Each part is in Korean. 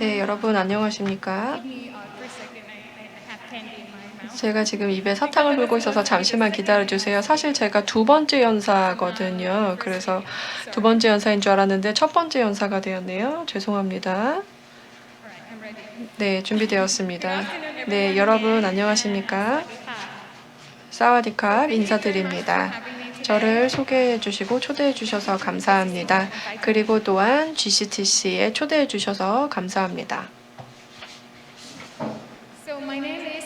네, 여러분 안녕하십니까? 제가 지금 입에 사탕을 물고 있어서 잠시만 기다려 주세요. 사실 제가 두 번째 연사거든요. 그래서 두 번째 연사인 줄 알았는데 첫 번째 연사가 되었네요. 죄송합니다. 네, 준비되었습니다. 네, 여러분 안녕하십니까? 사와디캅 인사드립니다. 저를 소개해 주시고 초대해 주셔서 감사합니다. 그리고 또한 GCTC에 초대해 주셔서 감사합니다.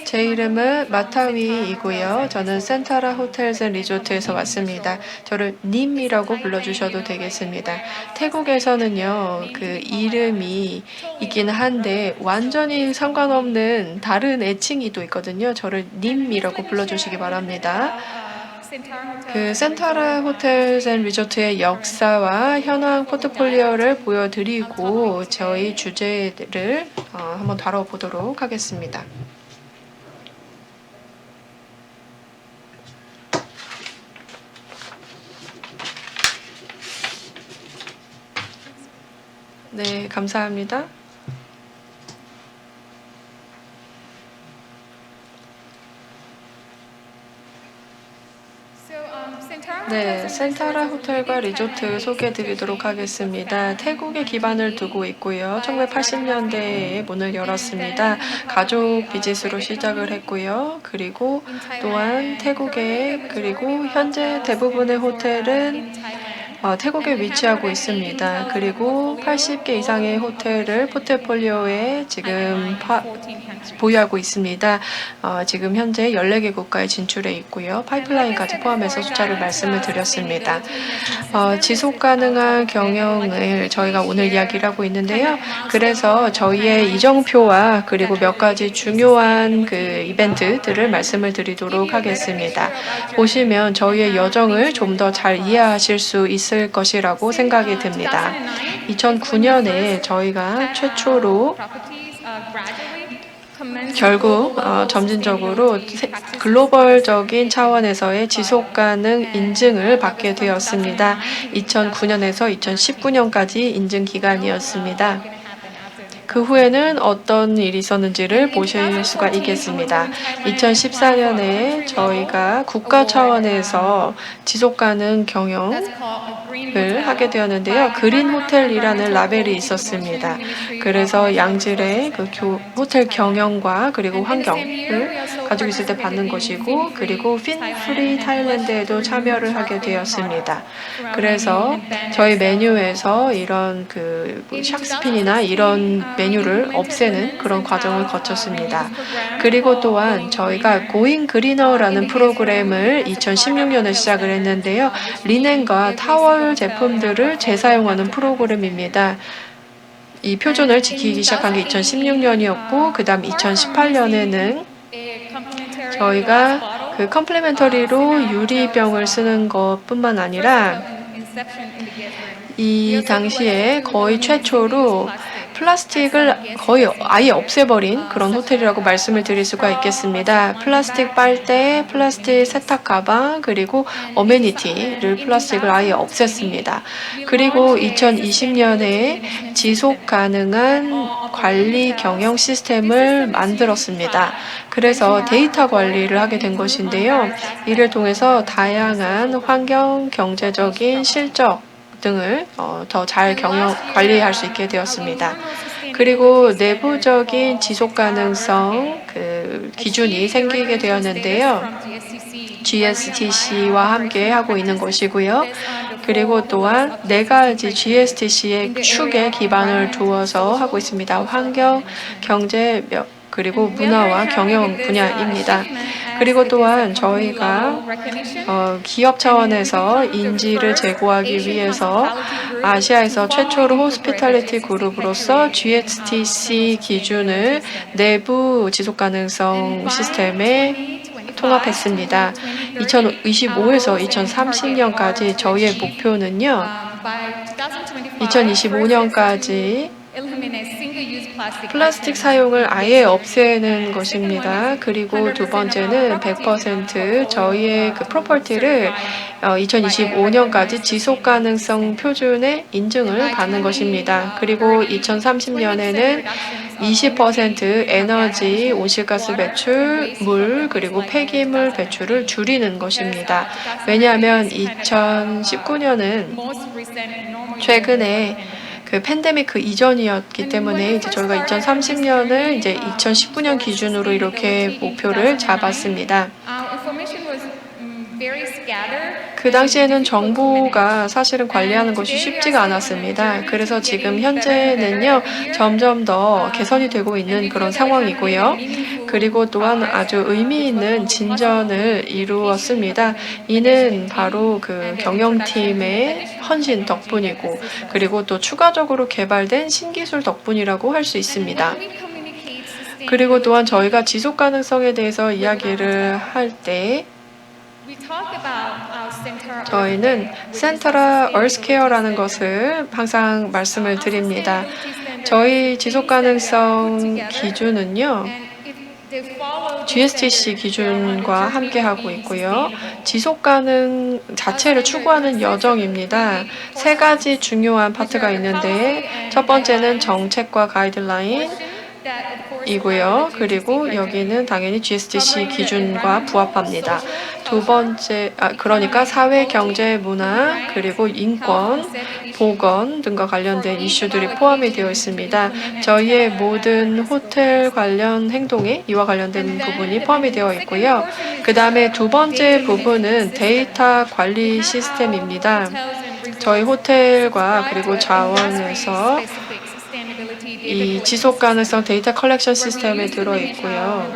제 이름은 마타위이고요. 저는 센타라 호텔스 앤 리조트에서 왔습니다. 저를 님이라고 불러주셔도 되겠습니다. 태국에서는요, 그 이름이 있긴 한데 완전히 상관없는 다른 애칭이 또 있거든요. 저를 님이라고 불러주시기 바랍니다. 그 센타라 호텔스 앤 리조트의 역사와 현황 포트폴리오를 보여드리고 저희 주제를 한번 다뤄보도록 하겠습니다. 네, 감사합니다. 네, 센타라 호텔과 리조트 소개해 드리도록 하겠습니다. 태국에 기반을 두고 있고요. 1980년대에 문을 열었습니다. 가족 비즈니스로 시작을 했고요. 그리고 또한 그리고 현재 대부분의 호텔은 태국에 위치하고 있습니다. 그리고 80개 이상의 호텔을 포트폴리오에 지금 보유하고 있습니다. 지금 현재 14개 국가에 진출해 있고요. 파이프라인까지 포함해서 숫자를 말씀을 드렸습니다. 지속 가능한 경영을 저희가 오늘 이야기를 하고 있는데요. 그래서 저희의 이정표와 그리고 몇 가지 중요한 그 이벤트들을 말씀을 드리도록 하겠습니다. 보시면 저희의 여정을 좀 더 잘 이해하실 수 있을 것이라고 생각이 듭니다. 2009년에 저희가 최초로 결국 점진적으로 글로벌적인 차원에서의 지속가능 인증을 받게 되었습니다. 2009년에서 2019년까지 인증 기간이었습니다. 그 후에는 어떤 일이 있었는지를 보실 수가 있겠습니다. 2014년에 저희가 국가 차원에서 지속가능 경영을 하게 되었는데요. 그린 호텔이라는 라벨이 있었습니다. 그래서 양질의 그 호텔 경영과 그리고 환경을 가지고 있을 때 받는 것이고, 그리고 핀프리 타일랜드에도 참여를 하게 되었습니다. 그래서 저희 메뉴에서 이런 그 샥스핀이나 이런 메뉴를 없애는 그런 과정을 거쳤습니다. 그리고 또한 저희가 고잉 그리너라는 프로그램을 2016년에 시작을 했는데요. 리넨과 타월 제품들을 재사용하는 프로그램입니다. 이 표준을 지키기 시작한 게 2016년이었고, 그 다음 2018년에는 저희가 그 컴플리멘터리로 유리병을 쓰는 것뿐만 아니라 이 당시에 거의 최초로 플라스틱을 거의 아예 없애버린 그런 호텔이라고 말씀을 드릴 수가 있겠습니다. 플라스틱 빨대, 플라스틱 세탁 가방, 그리고 어메니티를 플라스틱을 아예 없앴습니다. 그리고 2020년에 지속 가능한 관리 경영 시스템을 만들었습니다. 그래서 데이터 관리를 하게 된 것인데요. 이를 통해서 다양한 환경, 경제적인 실적 등을 더 잘 관리할 수 있게 되었습니다. 그리고 내부적인 지속 가능성 그 기준이 생기게 되었는데요. GSTC와 함께 하고 있는 것이고요. 그리고 또한 4가지 GSTC의 축에 기반을 두어서 하고 있습니다. 환경, 경제, 그리고 문화와 경영 분야입니다. 그리고 또한 저희가 기업 차원에서 인지를 제고하기 위해서 아시아에서 최초로 호스피탈리티 그룹으로서 GSTC 기준을 내부 지속가능성 시스템에 통합했습니다. 2025에서 2030년까지 저희의 목표는요. 2025년까지 플라스틱 사용을 아예 없애는 것입니다. 그리고 두 번째는 100% 저희의 그 프로퍼티를 2025년까지 지속 가능성 표준의 인증을 받는 것입니다. 그리고 2030년에는 20% 에너지, 온실가스 배출, 물, 그리고 폐기물 배출을 줄이는 것입니다. 왜냐하면 2019년은 최근에 그 팬데믹 이전이었기 때문에 이제 저희가 2030년을 이제 2019년 기준으로 이렇게 목표를 잡았습니다. 그 당시에는 정부가 사실은 관리하는 것이 쉽지가 않았습니다. 그래서 지금 현재는요, 점점 더 개선이 되고 있는 그런 상황이고요. 그리고 또한 아주 의미 있는 진전을 이루었습니다. 이는 바로 그 경영팀의 헌신 덕분이고, 그리고 또 추가적으로 개발된 신기술 덕분이라고 할 수 있습니다. 그리고 또한 저희가 지속 가능성에 대해서 이야기를 할때 저희는 센터라 얼스케어라는 것을 항상 말씀을 드립니다. 저희 지속 가능성 기준은요, GSTC 기준과 함께하고 있고요. 지속 가능 자체를 추구하는 여정입니다. 세 가지 중요한 파트가 있는데 첫 번째는 정책과 가이드라인 이고요. 그리고 여기는 당연히 GSTC 기준과 부합합니다. 두 번째, 그러니까 사회, 경제, 문화, 그리고 인권, 보건 등과 관련된 이슈들이 포함이 되어 있습니다. 저희의 모든 호텔 관련 행동에 이와 관련된 부분이 포함이 되어 있고요. 그 다음에 두 번째 부분은 데이터 관리 시스템입니다. 저희 호텔과 그리고 자원에서 이 지속 가능성 데이터 컬렉션 시스템에 들어있고요.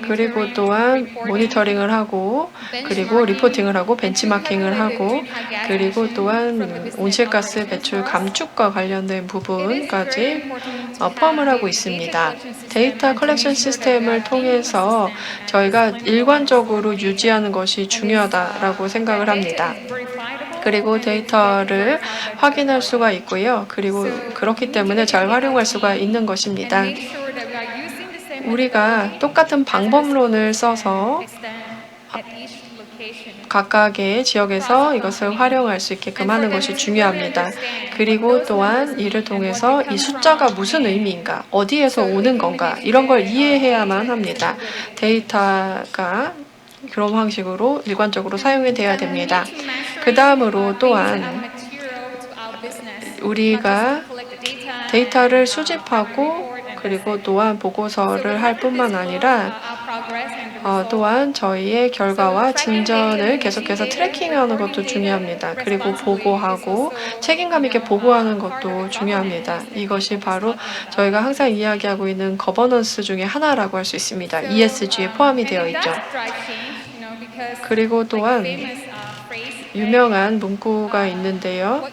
그리고 또한 모니터링을 하고, 그리고 리포팅을 하고, 벤치마킹을 하고, 그리고 또한 온실가스 배출 감축과 관련된 부분까지 포함을 하고 있습니다. 데이터 컬렉션 시스템을 통해서 저희가 일관적으로 유지하는 것이 중요하다라고 생각을 합니다. 그리고 데이터를 확인할 수가 있고요. 그리고 그렇기 때문에 잘 활용할 수가 있는 것입니다. 우리가 똑같은 방법론을 써서 각각의 지역에서 이것을 활용할 수 있게끔 하는 것이 중요합니다. 그리고 또한 이를 통해서 이 숫자가 무슨 의미인가, 어디에서 오는 건가, 이런 걸 이해해야만 합니다. 데이터가 그런 방식으로 일관적으로 사용이 돼야 됩니다. 그 다음으로 또한 우리가 데이터를 수집하고 그리고 또한 보고서를 할 뿐만 아니라 또한 저희의 결과와 진전을 계속해서 트래킹하는 것도 중요합니다. 그리고 보고하고 책임감 있게 보고하는 것도 중요합니다. 이것이 바로 저희가 항상 이야기하고 있는 거버넌스 중에 하나라고 할 수 있습니다. ESG에 포함이 되어 있죠. 그리고 또한 유명한 문구가 있는데요.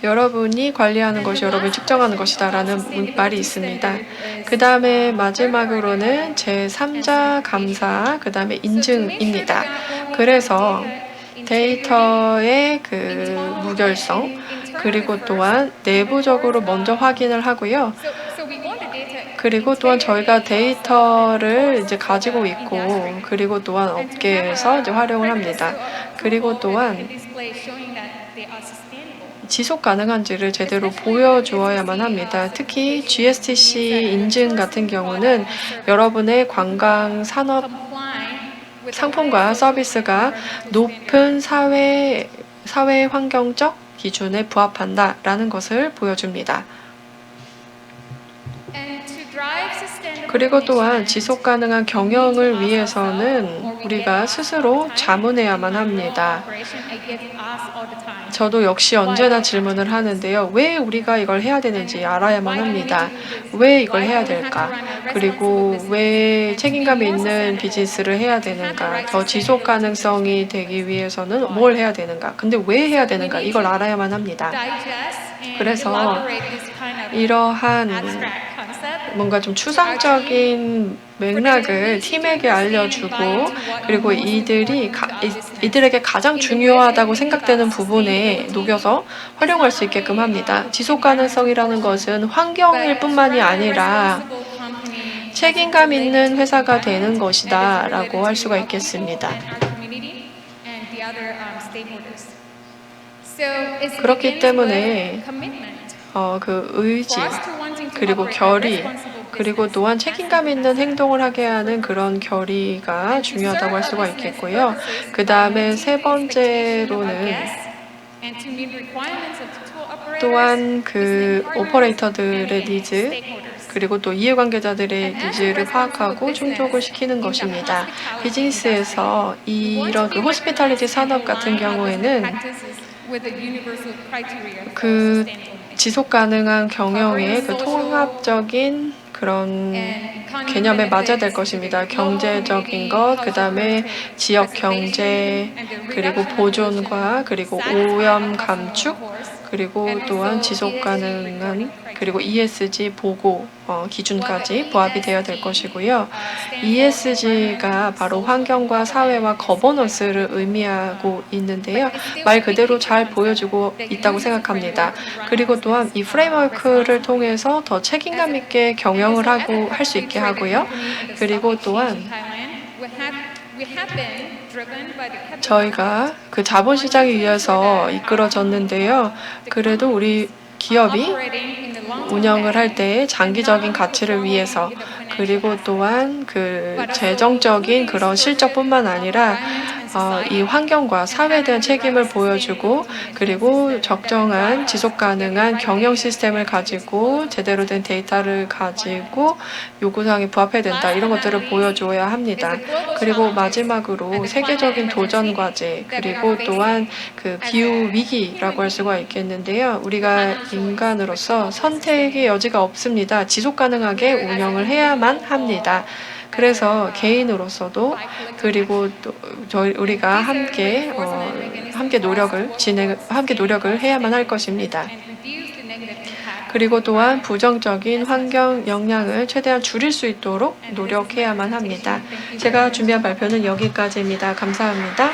여러분이 관리하는 것이 여러분이 측정하는 것이다 라는 말이 있습니다. 그 다음에 마지막으로는 제3자 감사, 그 다음에 인증입니다. 그래서 데이터의 그 무결성, 그리고 또한 내부적으로 먼저 확인을 하고요. 그리고 또한 저희가 데이터를 이제 가지고 있고, 그리고 또한 업계에서 이제 활용을 합니다. 그리고 또한 지속 가능한지를 제대로 보여주어야만 합니다. 특히 GSTC 인증 같은 경우는 여러분의 관광 산업 상품과 서비스가 높은 사회 환경적 기준에 부합한다라는 것을 보여줍니다. 그리고 또한 지속 가능한 경영을 위해서는 우리가 스스로 자문해야만 합니다. 저도 역시 언제나 질문을 하는데요. 왜 우리가 이걸 해야 되는지 알아야만 합니다. 왜 이걸 해야 될까? 그리고 왜 책임감 있는 비즈니스를 해야 되는가? 더 지속 가능성이 되기 위해서는 뭘 해야 되는가? 근데 왜 해야 되는가? 이걸 알아야만 합니다. 그래서 이러한 뭔가 좀 추상적인 맥락을 팀에게 알려주고 그리고 이들에게 가장 중요하다고 생각되는 부분에 녹여서 활용할 수 있게끔 합니다. 지속 가능성이라는 것은 환경일 뿐만이 아니라 책임감 있는 회사가 되는 것이다라고 할 수가 있겠습니다. 그렇기 때문에 그 의지, 그리고 결의, 그리고 또한 책임감 있는 행동을 하게 하는 그런 결의가 중요하다고 할 수가 있겠고요. 그다음에 세 번째로는 또한 그 오퍼레이터들의 니즈, 그리고 또 이해관계자들의 니즈를 파악하고 충족을 시키는 것입니다. 비즈니스에서 이런 그 호스피탈리티 산업 같은 경우에는 그 지속 가능한 경영의 그 통합적인 그런 개념에 맞아야 될 것입니다. 경제적인 것, 그다음에 지역 경제, 그리고 보존과 그리고 오염 감축, 그리고 또한 지속 가능한 그리고 ESG 보고 기준까지 부합이 되어야 될 것이고요. ESG가 바로 환경과 사회와 거버넌스를 의미하고 있는데요. 말 그대로 잘 보여주고 있다고 생각합니다. 그리고 또한 이 프레임워크를 통해서 더 책임감 있게 경영을 하고 할 수 있게 하고요. 그리고 또한 저희가 그 자본시장에 의해서 이끌어졌는데요. 그래도 우리 기업이 운영을 할 때 장기적인 가치를 위해서, 그리고 또한 그 재정적인 그런 실적뿐만 아니라 이 환경과 사회에 대한 책임을 보여주고, 그리고 적정한 지속 가능한 경영 시스템을 가지고 제대로 된 데이터를 가지고 요구사항에 부합해야 된다, 이런 것들을 보여줘야 합니다. 그리고 마지막으로 세계적인 도전 과제, 그리고 또한 그 기후 위기라고 할 수가 있겠는데요. 우리가 인간으로서 선택의 여지가 없습니다. 지속 가능하게 운영을 해야만 합니다. 그래서 개인으로서도, 그리고 또 우리가 함께 노력을 해야만 할 것입니다. 그리고 또한 부정적인 환경 영향을 최대한 줄일 수 있도록 노력해야만 합니다. 제가 준비한 발표는 여기까지입니다. 감사합니다.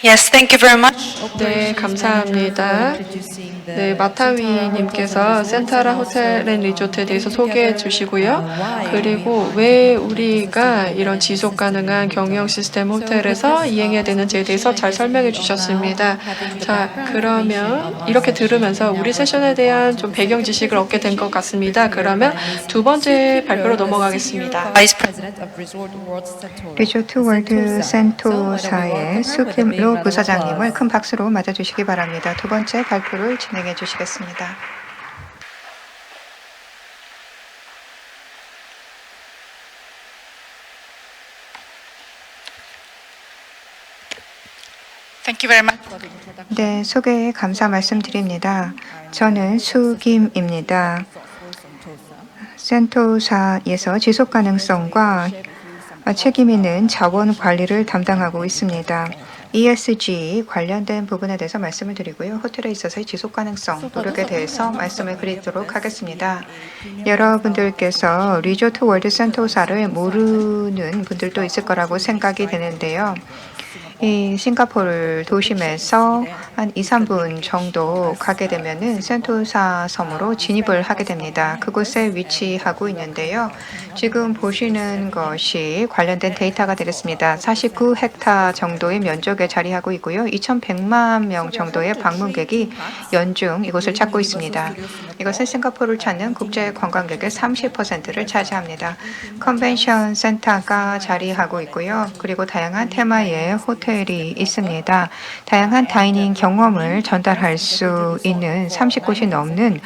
Yes, thank you very much. 네, 감사합니다. 네, 마타위님께서 센타라 호텔 앤 리조트에 대해서 소개해 주시고요. 그리고 왜 우리가 이런 지속 가능한 경영 시스템 호텔에서 이행해야 되는지에 대해서 잘 설명해 주셨습니다. 자, 그러면 이렇게 들으면서 우리 세션에 대한 좀 배경 지식을 얻게 된 것 같습니다. 그러면 두 번째 발표로 넘어가겠습니다. 리조트 월드 센토사의 수김로 부사장님을 큰 박수로 맞아주시기 바랍니다. 두 번째 발표를 진행해 주시겠습니다. Thank you very much. 네, 소개에 감사 말씀드립니다. 저는 수김입니다. 센토사에서 지속 가능성과 책임 있는 자원 관리를 담당하고 있습니다. ESG 관련된 부분에 대해서 말씀을 드리고요. 호텔에 있어서의 지속 가능성 노력에 대해서 말씀을 드리도록 하겠습니다. 여러분들께서 리조트 월드 센토사를 모르는 분들도 있을 거라고 생각이 되는데요. 이 싱가포르 도심에서 한 2, 3분 정도 가게 되면은 센토사 섬으로 진입을 하게 됩니다. 그곳에 위치하고 있는데요. 지금 보시는 것이 관련된 데이터가 되겠습니다. 49헥타 정도의 면적에 자리하고 있고요. 2,100만 명 정도의 방문객이 연중 이곳을 찾고 있습니다. 이것은 싱가포르를 찾는 국제 관광객의 30%를 차지합니다. 컨벤션 센터가 자리하고 있고요. 그리고 다양한 테마의 호텔이 있습니다. 다양한 다이닝 경험을 전달할 수 있는 30곳이 넘는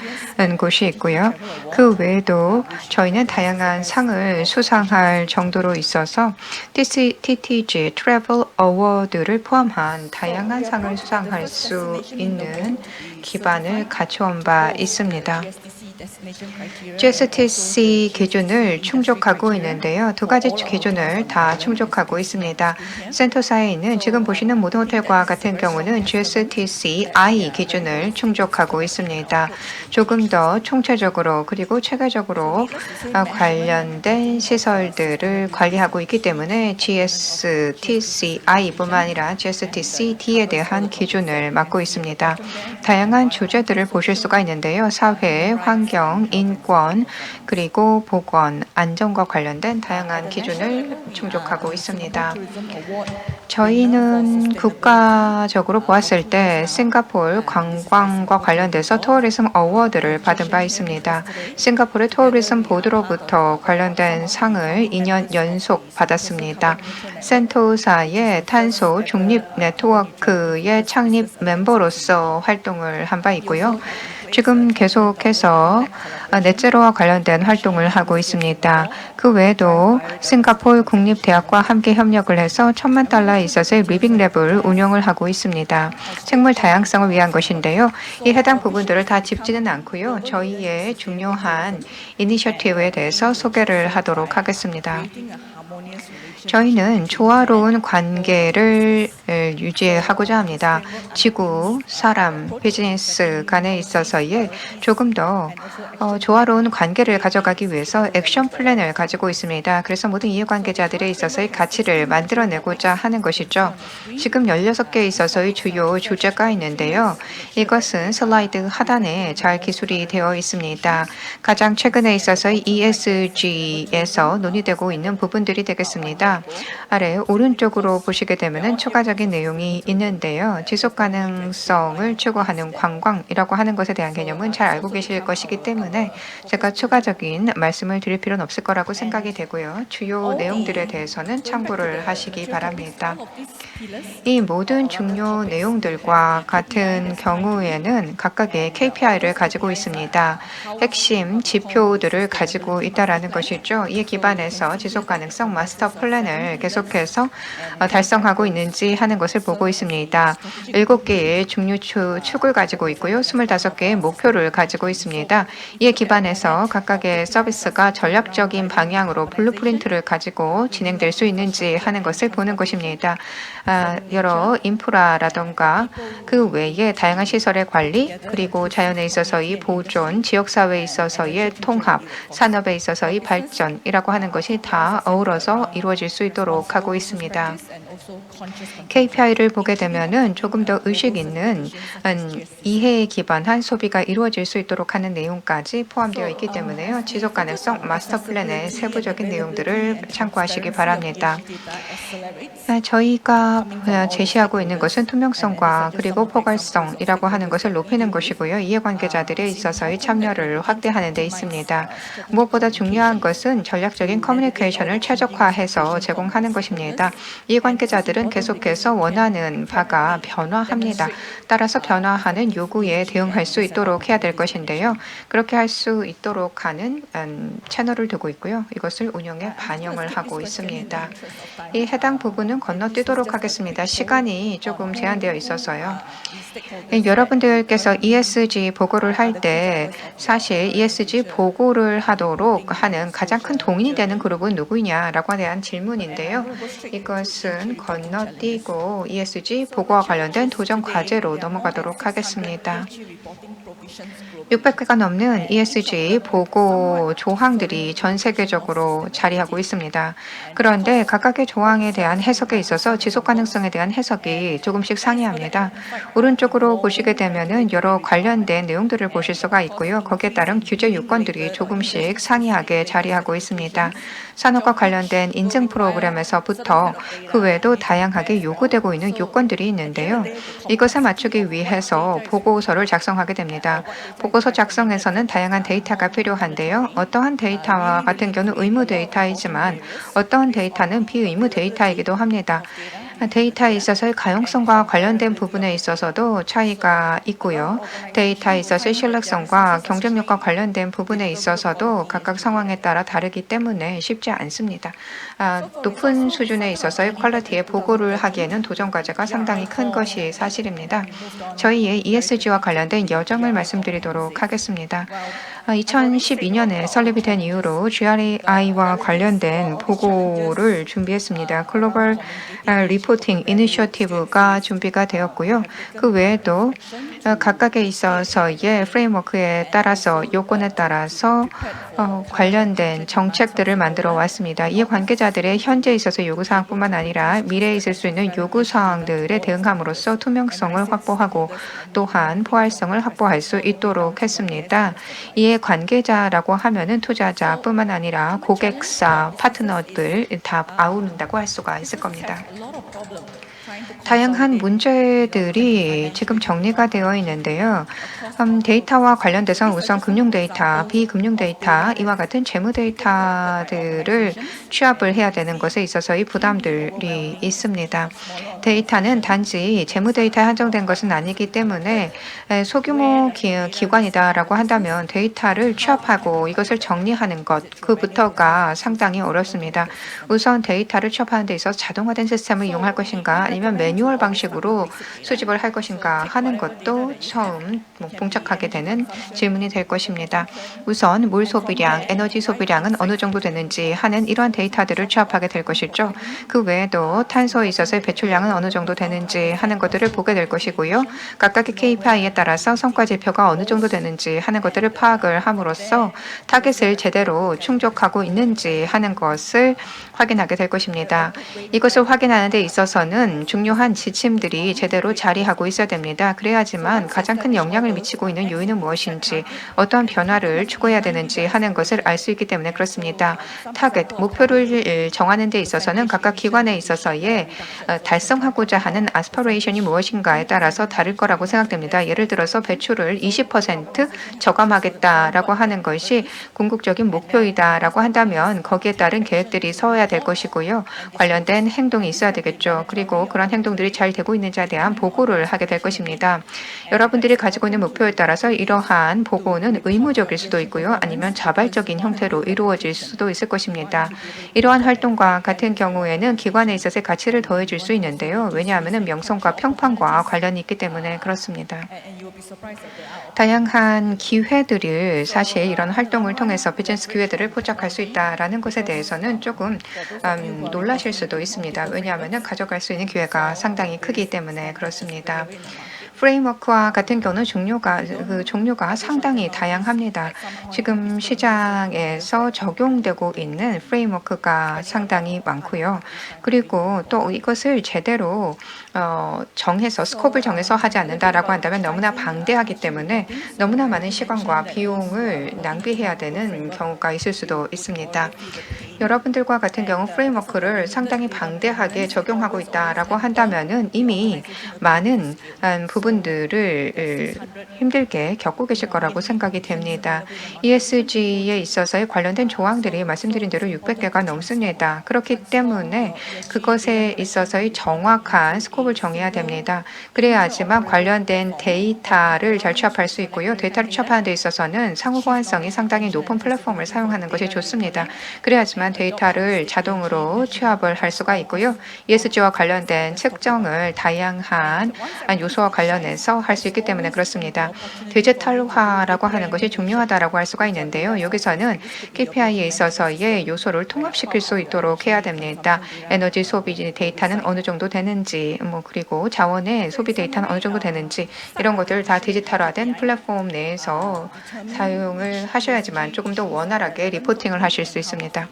곳이 있고요. 그 외에도 저희는 다양한 상을 수상할 정도로 있어서 TTG 트래블 어워드를 포함한 다양한 상을 수상할 수 있는 기반을 갖춰온 바 있습니다. GSTC 기준을 충족하고 있는데요. 두 가지 기준을 다 충족하고 있습니다. 센토사에 있는 지금 보시는 모든 호텔과 같은 경우는 GSTC I 기준을 충족하고 있습니다. 조금 더 총체적으로 그리고 체계적으로 관련된 시설들을 관리하고 있기 때문에 GSTC I뿐만 아니라 GSTC D에 대한 기준을 맡고 있습니다. 다양한 주제들을 보실 수가 있는데요. 사회, 환경, 인권, 그리고 보건, 안전과 관련된 다양한 기준을 충족하고 있습니다. 저희는 국가적으로 보았을 때 싱가포르 관광과 관련돼서 투어리즘 어워드를 받은 바 있습니다. 싱가포르 투어리즘 보드로부터 관련된 상을 2년 연속 받았습니다. 센토사의 탄소 중립 네트워크의 창립 멤버로서 활동을 한 바 있고요. 지금 계속해서 넷제로와 관련된 활동을 하고 있습니다. 그 외에도 싱가포르 국립대학과 함께 협력을 해서 $10,000,000에 있어서의 리빙랩을 운영을 하고 있습니다. 생물 다양성을 위한 것인데요. 이 해당 부분들을 다 짚지는 않고요. 저희의 중요한 이니셔티브에 대해서 소개를 하도록 하겠습니다. 저희는 조화로운 관계를 유지하고자 합니다. 지구, 사람, 비즈니스 간에 있어서의 조금 더 조화로운 관계를 가져가기 위해서 액션 플랜을 가지고 있습니다. 그래서 모든 이해관계자들에 있어서의 가치를 만들어내고자 하는 것이죠. 지금 16개에 있어서의 주요 주제가 있는데요. 이것은 슬라이드 하단에 잘 기술이 되어 있습니다. 가장 최근에 있어서의 ESG에서 논의되고 있는 부분들이 되겠습니다. 아래 오른쪽으로 보시게 되면 추가적인 내용이 있는데요. 지속 가능성을 추구하는 관광이라고 하는 것에 대한 개념은 잘 알고 계실 것이기 때문에 제가 추가적인 말씀을 드릴 필요는 없을 거라고 생각이 되고요. 주요 내용들에 대해서는 참고를 하시기 바랍니다. 이 모든 중요 내용들과 같은 경우에는 각각의 KPI를 가지고 있습니다. 핵심 지표들을 가지고 있다라는 것이죠. 이에 기반해서 지속 가능성 마스터 플랜을 계속해서 달성하고 있는지 하는 것을 보고 있습니다. 7개의 중요 축을 가지고 있고요. 25개의 목표를 가지고 있습니다. 이에 기반해서 각각의 서비스가 전략적인 방향으로 블루프린트를 가지고 진행될 수 있는지 하는 것을 보는 것입니다. 여러 인프라라던가 그 외에 다양한 시설의 관리, 그리고 자연에 있어서의 보존, 지역사회에 있어서의 통합, 산업에 있어서의 발전이라고 하는 것이 다 어우러서 이루어질 수 있도록 하고 있습니다. KPI를 보게 되면은 조금 더 의식 있는 이해에 기반한 소비가 이루어질 수 있도록 하는 내용까지 포함되어 있기 때문에요. 지속 가능성 마스터 플랜의 세부적인 내용들을 참고하시기 바랍니다. 저희가 제시하고 있는 것은 투명성과 그리고 포괄성이라고 하는 것을 높이는 것이고요. 이해관계자들에 있어서의 참여를 확대하는 데 있습니다. 무엇보다 중요한 것은 전략적인 커뮤니케이션을 최적화해서 제공하는 것입니다. 이해관계자들은 계속해서 원하는 바가 변화합니다. 따라서 변화하는 요구에 대응할 수 있도록 해야 될 것인데요. 그렇게 할 수 있도록 하는 채널을 두고 있고요. 이것을 운영에 반영을 하고 있습니다. 이 해당 부분은 건너뛰도록 하겠습니다. 시간이 조금 제한되어 있어서요. 여러분들께서 ESG 보고를 할 때 사실 ESG 보고를 하도록 하는 가장 큰 동인이 되는 그룹은 누구냐라고 대한 질문인데요. 이것은 건너뛰고 ESG 보고와 관련된 도전 과제로 넘어가도록 하겠습니다. 600개가 넘는 ESG 보고 조항들이 전 세계적으로 자리하고 있습니다. 그런데 각각의 조항에 대한 해석에 있어서 지속 가능성에 대한 해석이 조금씩 상이합니다. 오른쪽으로 보시게 되면은 여러 관련된 내용들을 보실 수가 있고요. 거기에 따른 규제 요건들이 조금씩 상이하게 자리하고 있습니다. 산업과 관련된 인증 프로그램에서부터 그 외에도 다양하게 요구되고 있는 요건들이 있는데요. 이것에 맞추기 위해서 보고서를 작성하게 됩니다. 보고서 작성에서는 다양한 데이터가 필요한데요. 어떠한 데이터와 같은 경우는 의무 데이터이지만 어떠한 데이터는 비의무 데이터이기도 합니다. 데이터에 있어서의 가용성과 관련된 부분에 있어서도 차이가 있고요. 데이터에 있어서의 신뢰성과 경쟁력과 관련된 부분에 있어서도 각각 상황에 따라 다르기 때문에 쉽지 않습니다. 높은 수준에 있어서의 퀄리티의 보고를 하기에는 도전 과제가 상당히 큰 것이 사실입니다. 저희의 ESG와 관련된 여정을 말씀드리도록 하겠습니다. 2012년에 설립이 된 이후로 GRI와 관련된 보고를 준비했습니다. 글로벌 리포팅 이니셔티브가 준비가 되었고요. 그 외에도 각각에 있어서의 프레임워크에 따라서 요건에 따라서 관련된 정책들을 만들어 왔습니다. 이 관계자들의 현재 있어서 요구사항뿐만 아니라 미래에 있을 수 있는 요구사항들에 대응함으로써 투명성을 확보하고 또한 포괄성을 확보할 수 있도록 했습니다. 이에 관계자라고 하면은 투자자뿐만 아니라 고객사, 파트너들 다 아우른다고 할 수가 있을 겁니다. 다양한 문제들이 지금 정리가 되어 있는데요. 데이터와 관련돼서 우선 금융 데이터, 비금융 데이터, 이와 같은 재무 데이터들을 취합을 해야 되는 것에 있어서의 부담들이 있습니다. 데이터는 단지 재무 데이터에 한정된 것은 아니기 때문에 소규모 기관이다라고 한다면 데이터를 취합하고 이것을 정리하는 것, 그부터가 상당히 어렵습니다. 우선 데이터를 취합하는 데 있어서 자동화된 시스템을 이용할 것인가 아니면 매뉴얼 방식으로 수집을 할 것인가 하는 것도 처음 봉착하게 되는 질문이 될 것입니다. 우선 물 소비량, 에너지 소비량은 어느 정도 되는지 하는 이러한 데이터들을 취합하게 될 것이죠. 그 외에도 탄소에 있어서의 배출량은 어느 정도 되는지 하는 것들을 보게 될 것이고요. 각각의 KPI에 따라서 성과 지표가 어느 정도 되는지 하는 것들을 파악을 함으로써 타겟을 제대로 충족하고 있는지 하는 것을 확인하게 될 것입니다. 이것을 확인하는 데 있어서는 중요한 지침들이 제대로 자리하고 있어야 됩니다. 그래야지만 가장 큰 영향을 미치고 있는 요인은 무엇인지, 어떠한 변화를 추구해야 되는지 하는 것을 알 수 있기 때문에 그렇습니다. 타겟, 목표를 정하는 데 있어서는 각각 기관에 있어서의 달성하고자 하는 아스퍼레이션이 무엇인가에 따라서 다를 거라고 생각됩니다. 예를 들어서 배출을 20% 저감하겠다라고 하는 것이 궁극적인 목표이다라고 한다면 거기에 따른 계획들이 서야 될 것이고요. 관련된 행동이 있어야 되겠죠. 그리고 그런 행동들이 잘 되고 있는지에 대한 보고를 하게 될 것입니다. 여러분들이 가지고 있는 목표에 따라서 이러한 보고는 의무적일 수도 있고요. 아니면 자발적인 형태로 이루어질 수도 있을 것입니다. 이러한 활동과 같은 경우에는 기관에 있어서 가치를 더해줄 수 있는데요. 왜냐하면 명성과 평판과 관련이 있기 때문에 그렇습니다. 다양한 기회들을 사실 이런 활동을 통해서 비즈니스 기회들을 포착할 수 있다라는 것에 대해서는 조금 놀라실 수도 있습니다. 왜냐하면 가져갈 수 있는 기회가 상당히 크기 때문에 그렇습니다. 프레임워크와 같은 경우는 종류가 상당히 다양합니다. 지금 시장에서 적용되고 있는 프레임워크가 상당히 많고요. 그리고 또 이것을 제대로 정해서 스코프를 정해서 하지 않는다라고 한다면 너무나 방대하기 때문에 너무나 많은 시간과 비용을 낭비해야 되는 경우가 있을 수도 있습니다. 여러분들과 같은 경우 프레임워크를 상당히 방대하게 적용하고 있다라고 한다면은 이미 많은 부분들을 힘들게 겪고 계실 거라고 생각이 됩니다. ESG에 있어서의 관련된 조항들이 말씀드린 대로 600개가 넘습니다. 그렇기 때문에 그것에 있어서의 정확한 스코프를 정해야 됩니다. 그래야지만 관련된 데이터를 잘 취합할 수 있고요. 데이터를 취합하는 데 있어서는 상호 호환성이 상당히 높은 플랫폼을 사용하는 것이 좋습니다. 그래야지만 데이터를 자동으로 취합을 할 수가 있고요. ESG와 관련된 측정을 다양한 요소와 관련해서 할 수 있기 때문에 그렇습니다. 디지털화라고 하는 것이 중요하다라고 할 수가 있는데요. 여기서는 KPI에 있어서의 요소를 통합시킬 수 있도록 해야 됩니다. 에너지 소비 데이터는 어느 정도 되는지, 그리고 자원의 소비 데이터는 어느 정도 되는지 이런 것들 다 디지털화된 플랫폼 내에서 사용을 하셔야지만 조금 더 원활하게 리포팅을 하실 수 있습니다.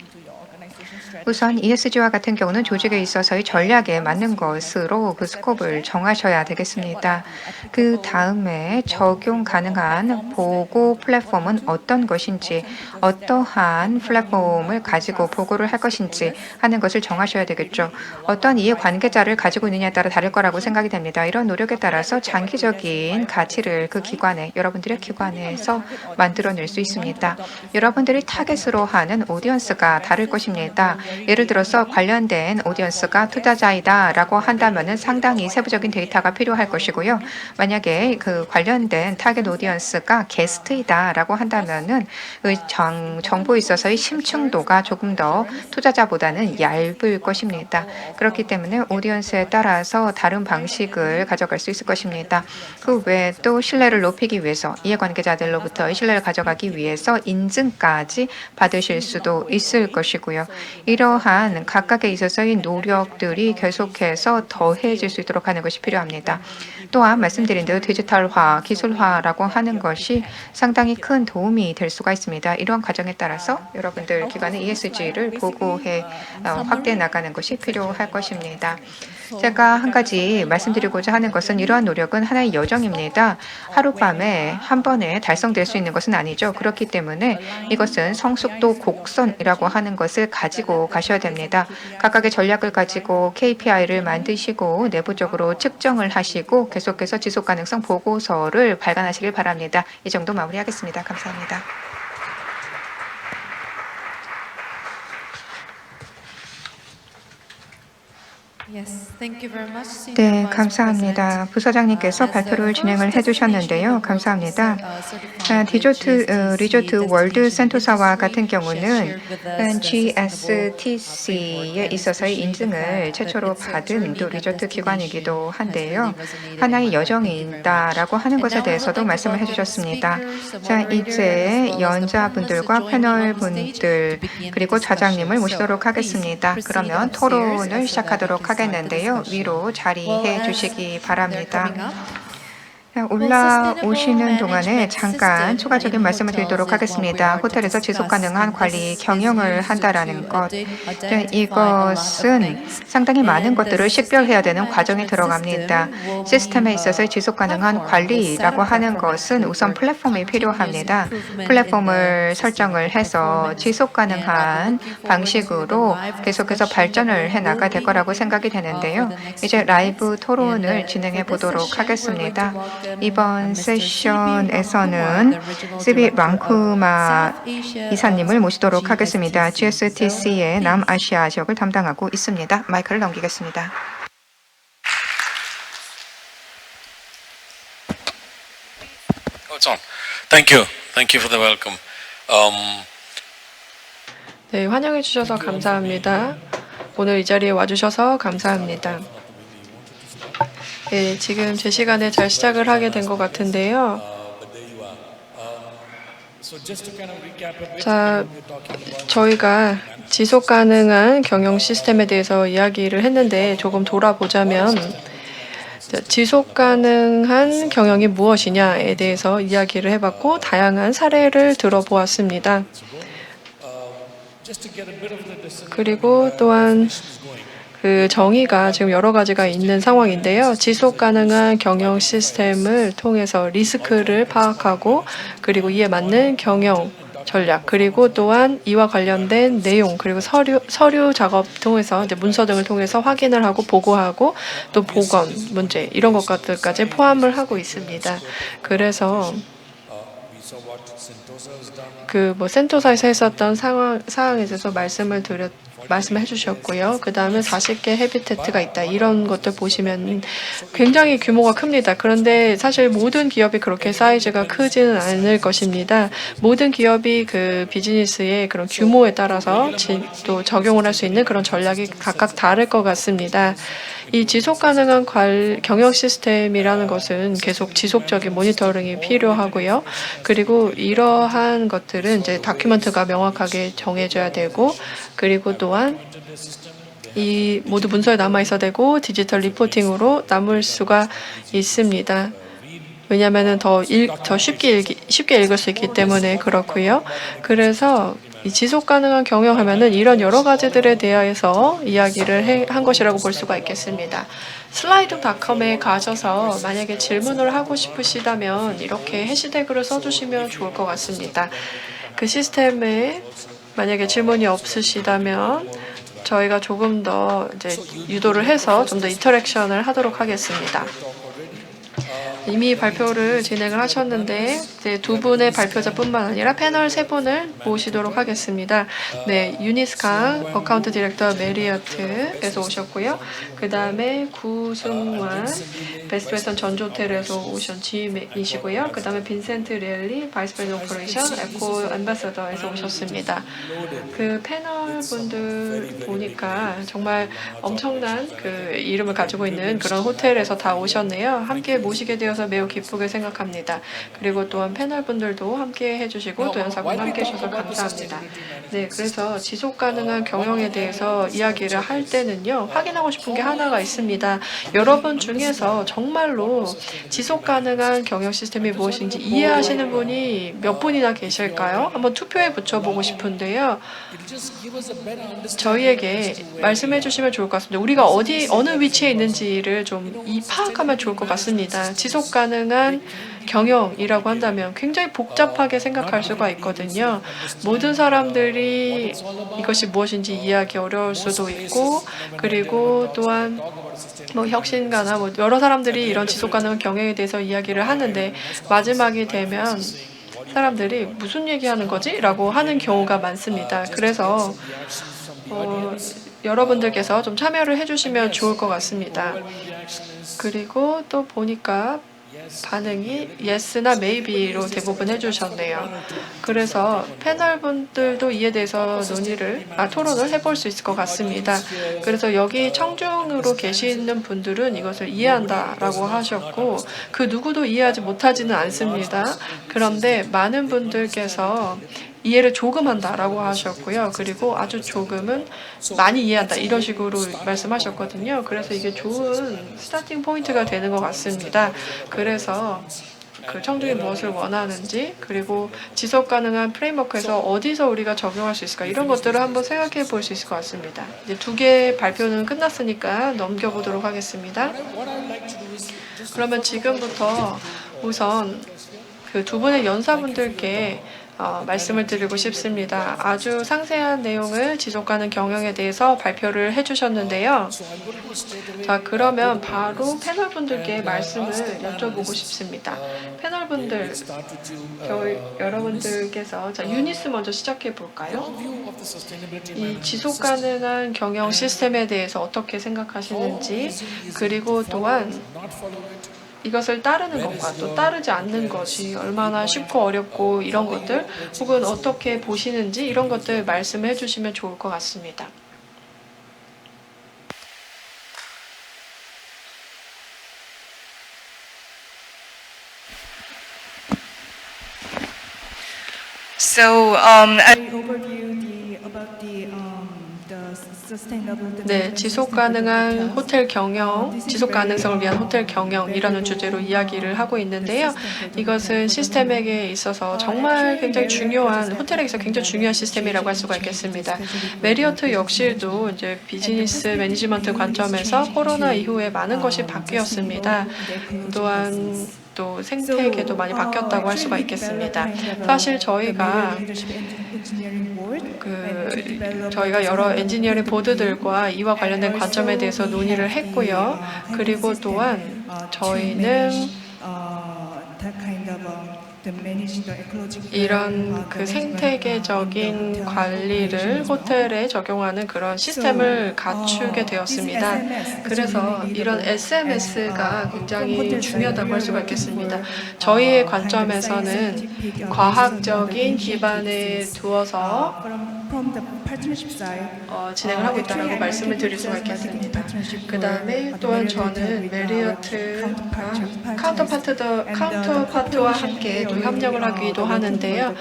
우선 ESG와 같은 경우는 조직에 있어서의 전략에 맞는 것으로 그 스코프를 정하셔야 되겠습니다. 그 다음에 적용 가능한 보고 플랫폼은 어떤 것인지, 어떠한 플랫폼을 가지고 보고를 할 것인지 하는 것을 정하셔야 되겠죠. 어떤 이해 관계자를 가지고 있느냐에 따라 다를 거라고 생각이 됩니다. 이런 노력에 따라서 장기적인 가치를 그 기관에, 여러분들의 기관에서 만들어낼 수 있습니다. 여러분들이 타겟으로 하는 오디언스가 다를 것입니다. 예를 들어서 관련된 오디언스가 투자자이다라고 한다면은 상당히 세부적인 데이터가 필요할 것이고요. 만약에 그 관련된 타겟 오디언스가 게스트이다라고 한다면은 그 정보에 있어서의 심층도가 조금 더 투자자보다는 얇을 것입니다. 그렇기 때문에 오디언스에 따라서 다른 방식을 가져갈 수 있을 것입니다. 그 외에 또 신뢰를 높이기 위해서 이해관계자들로부터의 신뢰를 가져가기 위해서 인증까지 받으실 수도 있을 것이고요. 이러한 각각에 있어서의 노력들이 계속해서 더해질 수 있도록 하는 것이 필요합니다. 또한 말씀드린 대로 디지털화, 기술화라고 하는 것이 상당히 큰 도움이 될 수가 있습니다. 이러한 과정에 따라서 여러분들 기관의 ESG를 보고해 확대해 나가는 것이 필요할 것입니다. 제가 한 가지 말씀드리고자 하는 것은 이러한 노력은 하나의 여정입니다. 하룻밤에 한 번에 달성될 수 있는 것은 아니죠. 그렇기 때문에 이것은 성숙도 곡선이라고 하는 것을 가지고 가셔야 됩니다. 각각의 전략을 가지고 KPI를 만드시고 내부적으로 측정을 하시고 계속해서 지속가능성 보고서를 발간하시길 바랍니다. 이 정도 마무리하겠습니다. 감사합니다. 네, 감사합니다. 부서장님께서 발표를 진행을 해주셨는데요. 감사합니다. 리조트 월드 센토사와 같은 경우는 GSTC에 있어서의 인증을 최초로 받은 또 리조트 기관이기도 한데요. 하나의 여정이다라고 하는 것에 대해서도 말씀을 해주셨습니다. 자, 이제 연자분들과 패널분들 그리고 좌장님을 모시도록 하겠습니다. 그러면 토론을 시작하도록 하겠습니다. 위로 자리해 주시기 바랍니다. 올라오시는 동안에 잠깐 추가적인 말씀을 드리도록 하겠습니다. 호텔에서 지속가능한 관리 경영을 한다라는 것. 이것은 상당히 많은 것들을 식별해야 되는 과정이 들어갑니다. 시스템에 있어서 지속가능한 관리라고 하는 것은 우선 플랫폼이 필요합니다. 플랫폼을 설정을 해서 지속가능한 방식으로 계속해서 발전을 해나가야 될 거라고 생각이 되는데요. 이제 라이브 토론을 진행해 보도록 하겠습니다. 이번 세션에서는 시비 랑쿠마 이사님을 모시도록 하겠습니다. GSTC의 남아시아 지역을 담당하고 있습니다. 마이크를 넘기겠습니다. Thank you. Thank you for the welcome. 네, 환영해 주셔서 감사합니다. 오늘 이 자리에 와주셔서 감사합니다. 네, 지금 제 시간에 잘 시작을 하게 된 것 같은데요. 자, 저희가 지속 가능한 경영 시스템에 대해서 이야기를 했는데 조금 돌아보자면 지속 가능한 경영이 무엇이냐에 대해서 이야기를 해봤고 다양한 사례를 들어보았습니다. 그리고 또한 그 정의가 지금 여러 가지가 있는 상황인데요. 지속 가능한 경영 시스템을 통해서 리스크를 파악하고 그리고 이에 맞는 경영 전략 그리고 또한 이와 관련된 내용 그리고 서류 작업 통해서 이제 문서 등을 통해서 확인을 하고 보고하고 또 보건 문제 이런 것들까지 포함을 하고 있습니다. 그래서 그 센토사에서 했었던 상황에 대해서 말씀해 주셨고요. 그 다음에 40개 헤비테트가 있다. 이런 것들 보시면 굉장히 규모가 큽니다. 그런데 사실 모든 기업이 그렇게 사이즈가 크지는 않을 것입니다. 모든 기업이 그 비즈니스의 그런 규모에 따라서 또 적용을 할 수 있는 그런 전략이 각각 다를 것 같습니다. 이 지속 가능한 경영 시스템이라는 것은 계속 지속적인 모니터링이 필요하고요. 그리고 이러한 것들은 이제 다큐멘트가 명확하게 정해져야 되고 그리고 또한 이 모두 문서에 남아 있어야 되고 디지털 리포팅으로 남을 수가 있습니다. 왜냐하면 더 쉽게 읽을 수 있기 때문에 그렇고요. 그래서 이 지속 가능한 경영하면은 이런 여러 가지들에 대해서 이야기를 한 것이라고 볼 수가 있겠습니다. 슬라이드닷컴에 가셔서 만약에 질문을 하고 싶으시다면 이렇게 해시태그를 써주시면 좋을 것 같습니다. 그 시스템에 만약에 질문이 없으시다면 저희가 조금 더 이제 유도를 해서 좀 더 인터랙션을 하도록 하겠습니다. 이미 발표를 진행을 하셨는데 이제 두 분의 발표자뿐만 아니라 패널 세 분을 모시도록 하겠습니다. 네, 유니스강 어카운트 디렉터 메리어트에서 오셨고요. 그 다음에 구승환 베스트 웨스턴 전조호텔에서 오신 지인이시고요. 그 다음에 빈센트 렐리 바이스 프레지던트 오퍼레이션 에코 앰바서더에서 오셨습니다. 그 패널 분들 보니까 정말 엄청난 그 이름을 가지고 있는 그런 호텔에서 다 오셨네요. 함께 모시게 되어서 매우 기쁘게 생각합니다. 그리고 또한 패널 분들도 함께 해주시고 또 연사분 함께 해주셔서 감사합니다. 네, 그래서 지속 가능한 경영에 대해서 이야기를 할 때는요, 확인하고 싶은 게 하나가 있습니다. 여러분 중에서 정말로 지속 가능한 경영 시스템이 무엇인지 이해하시는 분이 몇 분이나 계실까요? 한번 투표에 붙여보고 싶은데요. 저희에게 말씀해 주시면 좋을 것 같습니다. 우리가 어느 위치에 있는지를 좀 파악하면 좋을 것 같습니다. 지속 가능한 경영이라고 한다면 굉장히 복잡하게 생각할 수가 있거든요. 모든 사람들이 이것이 무엇인지 이해하기 어려울 수도 있고, 그리고 또한 뭐 혁신가나 뭐 여러 사람들이 이런 지속 가능한 경영에 대해서 이야기를 하는데 마지막이 되면 사람들이 무슨 얘기하는 거지? 라고 하는 경우가 많습니다. 그래서 여러분들께서 좀 참여를 해주시면 좋을 것 같습니다. 그리고 또 보니까 반응이 yes나 maybe로 대부분 해주셨네요. 그래서 패널분들도 이에 대해서 토론을 해볼 수 있을 것 같습니다. 그래서 여기 청중으로 계시는 분들은 이것을 이해한다라고 하셨고 그 누구도 이해하지 못하지는 않습니다. 그런데 많은 분들께서 이해를 조금 한다라고 하셨고요. 그리고 아주 조금은 많이 이해한다 이런 식으로 말씀하셨거든요. 그래서 이게 좋은 스타팅 포인트가 되는 것 같습니다. 그래서 그 청중이 무엇을 원하는지 그리고 지속 가능한 프레임워크에서 어디서 우리가 적용할 수 있을까 이런 것들을 한번 생각해 볼 수 있을 것 같습니다. 이제 두 개의 발표는 끝났으니까 넘겨보도록 하겠습니다. 그러면 지금부터 우선 그 두 분의 연사분들께 말씀을 드리고 싶습니다. 아주 상세한 내용을 지속가능 경영에 대해서 발표를 해주셨는데요. 자, 그러면 바로 패널분들께 말씀을 여쭤보고 싶습니다. 패널분들, 여러분들께서 유니스 먼저 시작해 볼까요? 이 지속가능한 경영 시스템에 대해서 어떻게 생각하시는지, 그리고 또한 이것을 따르는 것과 또 따르지 않는 것이 얼마나 쉽고 어렵고 이런 것들 혹은 어떻게 보시는지 이런 것들 말씀해 주시면 좋을 것 같습니다. 네, 지속 가능한 호텔 경영, 지속 가능성을 위한 호텔 경영이라는 주제로 이야기를 하고 있는데요. 이것은 시스템에게 있어서 정말 굉장히 중요한, 호텔에게서 굉장히 중요한 시스템이라고 할 수가 있겠습니다. 메리어트 역시도 이제 비즈니스 매니지먼트 관점에서 코로나 이후에 많은 것이 바뀌었습니다. 또한 또 생태계도 많이 바뀌었다고 할 수가 있겠습니다. 사실 저희가 여러 엔지니어링 보드들과 이와 관련된 관점에 대해서 논의를 했고요. 그리고 또한 저희는 이런 그 생태계적인 관리를 호텔에 적용하는 그런 시스템을 갖추게 되었습니다. 그래서 이런 SMS가 굉장히 중요하다고 할 수가 있겠습니다. 저희의 관점에서는 과학적인 기반에 두어서 진행을 하고 있다고 말씀을 드릴 수가 있겠습니다. 그 다음에 또한 저는 메리어트 카운터파트와 함께 또 협력을 하기도 하는데요.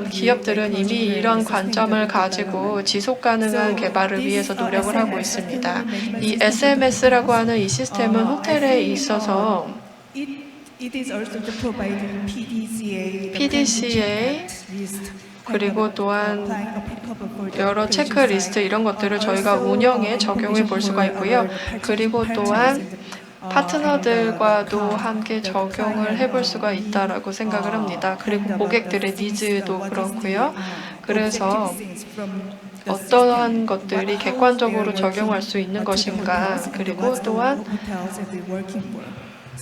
기업들은 이미 이런 관점을 가지고 지속 가능한 개발을 위해서 노력을 하고 있습니다. 이 SMS라고 하는 이 시스템은 호텔에 있어서 PDCA 그리고 또한 여러 체크리스트 이런 것들을 저희가 운영에 적용해 볼 수가 있고요. 그리고 또한 파트너들과도 함께 적용을 해볼 수가 있다라고 생각을 합니다. 그리고 고객들의 니즈도 그렇고요. 그래서 어떠한 것들이 객관적으로 적용할 수 있는 것인가, 그리고 또한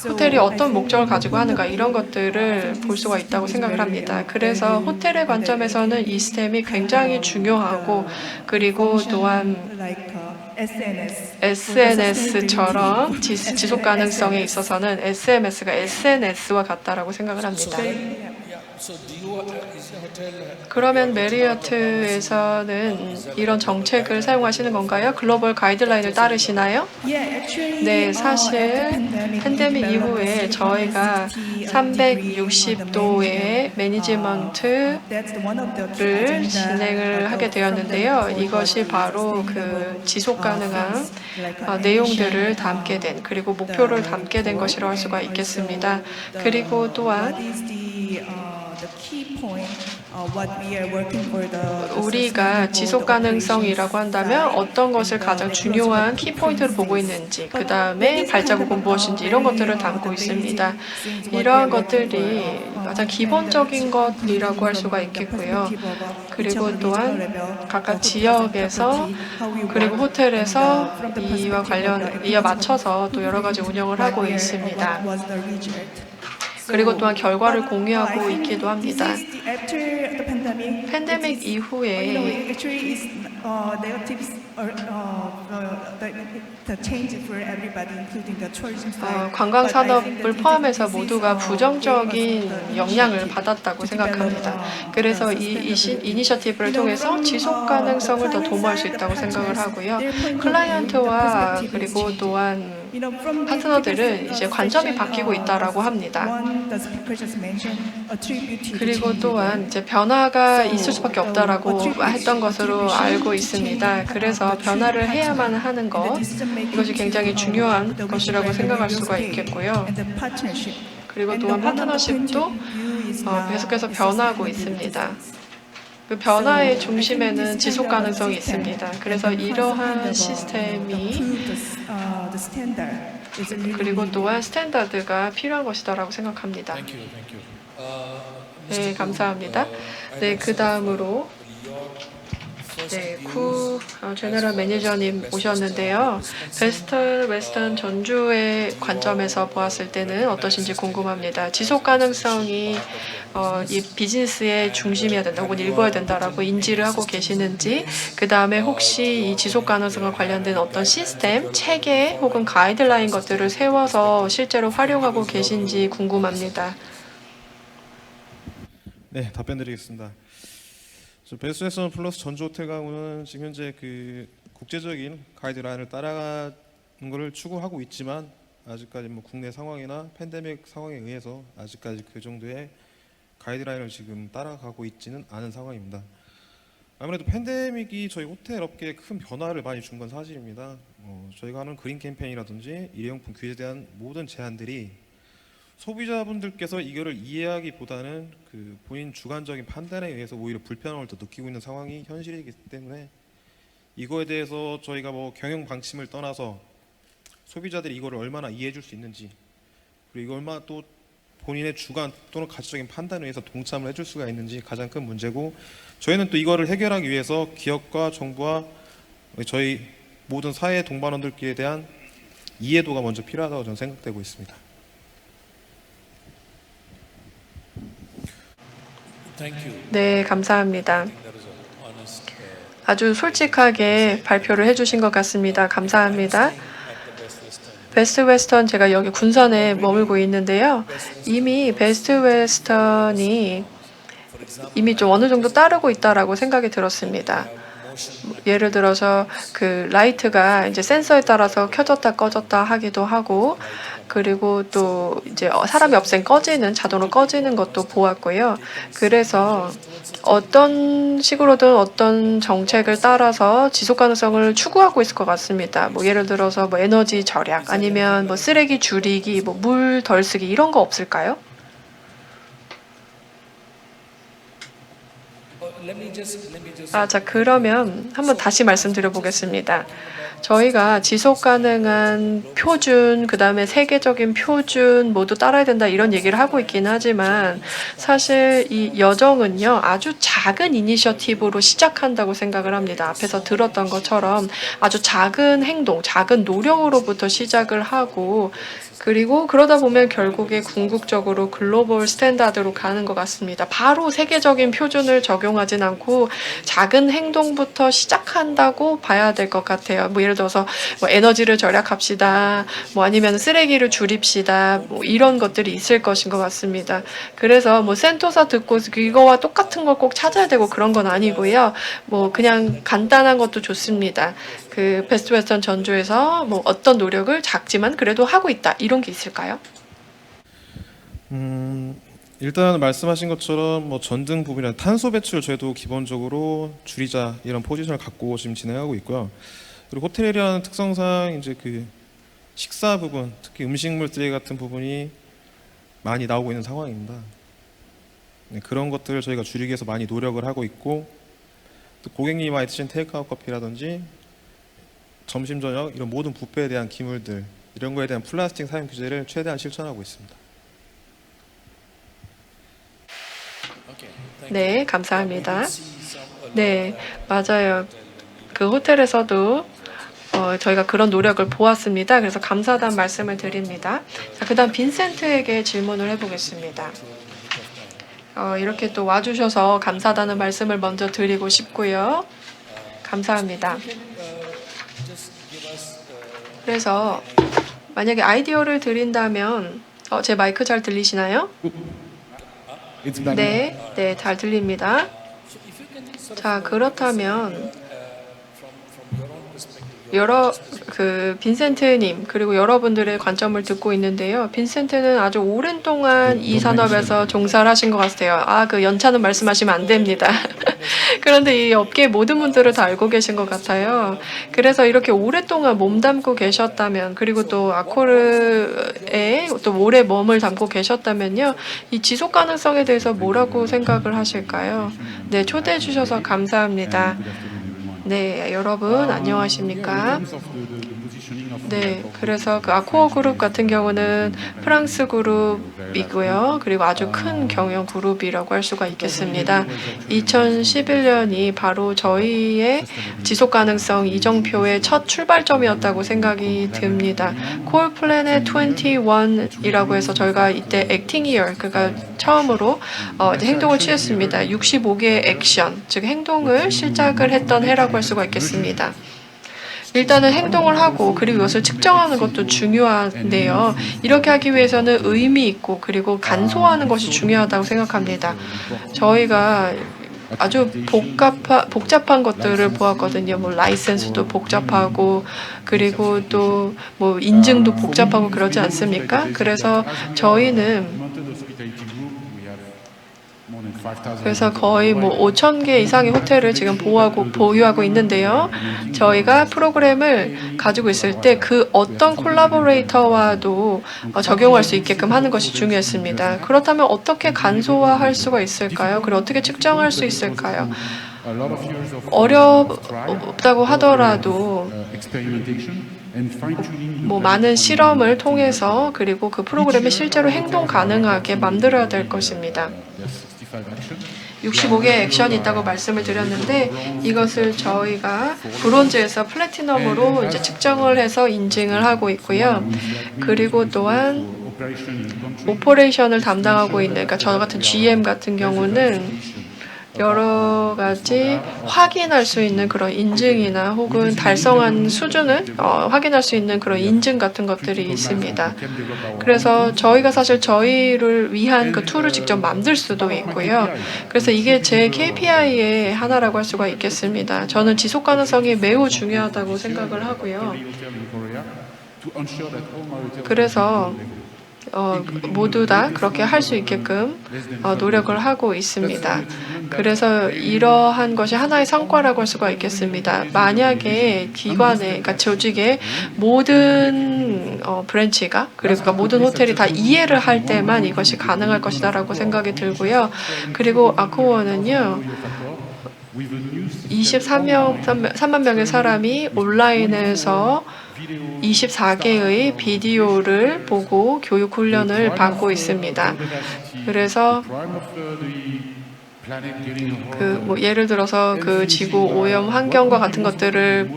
호텔이 어떤 목적을 가지고 하는가 이런 것들을 볼 수가 있다고 생각을 합니다. 그래서 호텔의 관점에서는 이 스템이 굉장히 중요하고 그리고 또한 SNS처럼 지속 가능성에 있어서는 SMS가 SNS와 같다라고 생각을 합니다. 그러면 메리어트에서는 이런 정책을 사용하시는 건가요? 글로벌 가이드라인을 따르시나요? 네, 사실 팬데믹 이후에 저희가 360도의 매니지먼트를 진행을 하게 되었는데요. 이것이 바로 그 지속 가능한 내용들을 담게 된 그리고 목표를 담게 된 것이라고 할 수가 있겠습니다. 그리고 또한 우리가 지속 가능성이라고 한다면 어떤 것을 가장 중요한 키포인트로 보고 있는지, 그 다음에 발자국은 무엇인지 이런 것들을 담고 있습니다. 이러한 것들이 가장 기본적인 것이라고 할 수가 있겠고요. 그리고 또한 각각 지역에서 그리고 호텔에서 이와 맞춰서 또 여러 가지 운영을 하고 있습니다. 그리고 또한 결과를 공유하고 있기도 합니다. 팬데믹 이후에 관광 산업을 포함해서 모두가 부정적인 영향을 받았다고 생각합니다. 그래서 이 이니셔티브를 통해서 지속 가능성을 더 도모할 수 있다고 생각을 하고요. 클라이언트와 그리고 또한 파트너들은 이제 관점이 바뀌고 있다라고 합니다. 그리고 또한 이제 변화가 있을 수밖에 없다라고 했던 것으로 알고 있습니다. 그래서 변화를 해야만 하는 것, 이것이 굉장히 중요한 것이라고 생각할 수가 있겠고요. 그리고 또한 파트너십도 계속해서 변화하고 있습니다. 그 변화의 중심에는 지속 가능성이 있습니다. 그래서 이러한 시스템이 그리고 또한 스탠다드가 필요한 것이다라고 생각합니다. 네, 감사합니다. 네, 그 다음으로 네, 쿠 제너럴 매니저님 오셨는데요. 베스트 웨스턴 전주의 관점에서 보았을 때는 어떠신지 궁금합니다. 지속 가능성이 이 비즈니스의 중심이어야 된다 혹은 일궈야 된다라고 인지를 하고 계시는지, 그 다음에 혹시 이 지속 가능성과 관련된 어떤 시스템, 체계 혹은 가이드라인 것들을 세워서 실제로 활용하고 계신지 궁금합니다. 네, 답변드리겠습니다. 베스트 웨스턴 플러스 전주 호텔 가구는 지금 현재 그 국제적인 가이드라인을 따라가는 것을 추구하고 있지만 아직까지 뭐 국내 상황이나 팬데믹 상황에 의해서 아직까지 그 정도의 가이드라인을 지금 따라가고 있지는 않은 상황입니다. 아무래도 팬데믹이 저희 호텔 업계에 큰 변화를 많이 준 건 사실입니다. 저희가 하는 그린 캠페인이라든지 일회용품 규제에 대한 모든 제한들이 소비자분들께서 이거를 이해하기보다는 그 본인 주관적인 판단에 의해서 오히려 불편함을 더 느끼고 있는 상황이 현실이기 때문에 이거에 대해서 저희가 뭐 경영 방침을 떠나서 소비자들이 이거를 얼마나 이해해 줄 수 있는지, 그리고 이걸 얼마나 또 본인의 주관 또는 가치적인 판단에 의해서 동참을 해줄 수가 있는지 가장 큰 문제고, 저희는 또 이거를 해결하기 위해서 기업과 정부와 저희 모든 사회 동반원들끼리에 대한 이해도가 먼저 필요하다고 저는 생각되고 있습니다. 네, 감사합니다. 아주 솔직하게 발표를 해주신 것 같습니다. 감사합니다. 베스트 웨스턴, 제가 여기 군산에 머물고 있는데요. 이미 베스트 웨스턴이 이미 좀 어느 정도 따르고 있다라고 생각이 들었습니다. 예를 들어서 그 라이트가 이제 센서에 따라서 켜졌다 꺼졌다 하기도 하고, 그리고 또 이제 사람이 없으면 꺼지는, 자동으로 꺼지는 것도 보았고요. 그래서 어떤 식으로든 어떤 정책을 따라서 지속 가능성을 추구하고 있을 것 같습니다. 뭐 예를 들어서 뭐 에너지 절약, 아니면 뭐 쓰레기 줄이기, 뭐 물 덜 쓰기 이런 거 없을까요? 자, 그러면 한번 다시 말씀드려 보겠습니다. 저희가 지속 가능한 표준, 그 다음에 세계적인 표준 모두 따라야 된다 이런 얘기를 하고 있긴 하지만 사실 이 여정은요 아주 작은 이니셔티브로 시작한다고 생각을 합니다. 앞에서 들었던 것처럼 아주 작은 행동, 작은 노력으로부터 시작을 하고 그리고 그러다 보면 결국에 궁극적으로 글로벌 스탠다드로 가는 것 같습니다. 바로 세계적인 표준을 적용하진 않고 작은 행동부터 시작한다고 봐야 될 것 같아요. 뭐 예를 들어서 뭐 에너지를 절약합시다. 뭐 아니면 쓰레기를 줄입시다. 뭐 이런 것들이 있을 것인 것 같습니다. 그래서 뭐 센토사 듣고 이거와 똑같은 걸 꼭 찾아야 되고 그런 건 아니고요. 뭐 그냥 간단한 것도 좋습니다. 그 베스트 웨스턴 전주에서 뭐 어떤 노력을 작지만 그래도 하고 있다. 이런 게 있을까요? 일단 말씀하신 것처럼 뭐 전등 부분이나 탄소 배출 저희도 기본적으로 줄이자 이런 포지션을 갖고 지금 진행하고 있고요. 그리고 호텔이라는 특성상 이제 그 식사 부분, 특히 음식물 쓰레기 같은 부분이 많이 나오고 있는 상황입니다. 네, 그런 것들을 저희가 줄이기 위해서 많이 노력을 하고 있고 또 고객님이 많이 드신 테이크아웃 커피라든지 점심 저녁 이런 모든 뷔페에 대한 기물들 이런 거에 대한 플라스틱 사용 규제를 최대한 실천하고 있습니다. 네, 감사합니다. 네, 맞아요. 그 호텔에서도 저희가 그런 노력을 보았습니다. 그래서 감사하다는 말씀을 드립니다. 자, 그다음 빈센트에게 질문을 해보겠습니다. 이렇게 또 와주셔서 감사하다는 말씀을 먼저 드리고 싶고요. 감사합니다. 그래서 만약에 아이디어를 드린다면 제 마이크 잘 들리시나요? 네, 네, 잘 들립니다. 자, 그렇다면 빈센트님 그리고 여러분들의 관점을 듣고 있는데요. 빈센트는 아주 오랜 동안 이 산업에서 종사를 하신 것 같아요. 그 연차는 말씀하시면 안 됩니다. 그런데 이 업계 모든 분들을 다 알고 계신 것 같아요. 그래서 이렇게 오랫동안 몸담고 계셨다면 그리고 또 아코르에 또 오래 몸을 담고 계셨다면요. 이 지속 가능성에 대해서 뭐라고 생각을 하실까요? 네, 초대해 주셔서 감사합니다. 네, 여러분 안녕하십니까? 네, 그래서 그 아코어 그룹 같은 경우는 프랑스 그룹이고요. 그리고 아주 큰 경영 그룹이라고 할 수가 있겠습니다. 2011년이 바로 저희의 지속 가능성 이정표의 첫 출발점이었다고 생각이 듭니다. 콜 플래넷 21이라고 해서 저희가 이때 액팅 이어 그러니까 처음으로 이제 행동을 취했습니다. 65개의 액션, 즉 행동을 시작을 했던 해라고 할 수가 있겠습니다. 일단은 행동을 하고 그리고 이것을 측정하는 것도 중요한데요. 이렇게 하기 위해서는 의미 있고 그리고 간소화하는 것이 중요하다고 생각합니다. 저희가 아주 복잡한 것들을 보았거든요. 뭐 라이센스도 복잡하고 그리고 또 뭐 인증도 복잡하고 그러지 않습니까? 그래서 저희는 거의 뭐 5,000개 이상의 호텔을 지금 보유하고 있는데요. 저희가 프로그램을 가지고 있을 때 그 어떤 콜라보레이터와도 적용할 수 있게끔 하는 것이 중요했습니다. 그렇다면 어떻게 간소화할 수가 있을까요? 그리고 어떻게 측정할 수 있을까요? 어렵다고 하더라도 뭐 많은 실험을 통해서 그리고 그 프로그램이 실제로 행동 가능하게 만들어야 될 것입니다. 65개의 액션이 있다고 말씀을 드렸는데 이것을 저희가 브론즈에서 플래티넘으로 이제 측정을 해서 인증을 하고 있고요. 그리고 또한 오퍼레이션을 담당하고 있는 그러니까 저 같은 GM 같은 경우는 여러 가지 확인할 수 있는 그런 인증이나 혹은 달성한 수준을 확인할 수 있는 그런 인증 같은 것들이 있습니다. 그래서 저희가 사실 저희를 위한 그 툴을 직접 만들 수도 있고요. 그래서 이게 제 KPI의 하나라고 할 수가 있겠습니다. 저는 지속 가능성이 매우 중요하다고 생각을 하고요. 그래서 모두 다 그렇게 할 수 있게끔 노력을 하고 있습니다. 그래서 이러한 것이 하나의 성과라고 할 수가 있겠습니다. 만약에 기관에, 그러니까 조직의 모든 브랜치가, 그러니까 모든 호텔이 다 이해를 할 때만 이것이 가능할 것이다라고 생각이 들고요. 그리고 아코어는요, 3만 명의 사람이 온라인에서 24개의 비디오를 보고 교육 훈련을 받고 있습니다. 그래서 예를 들어서 그 지구 오염 환경과 같은 것들에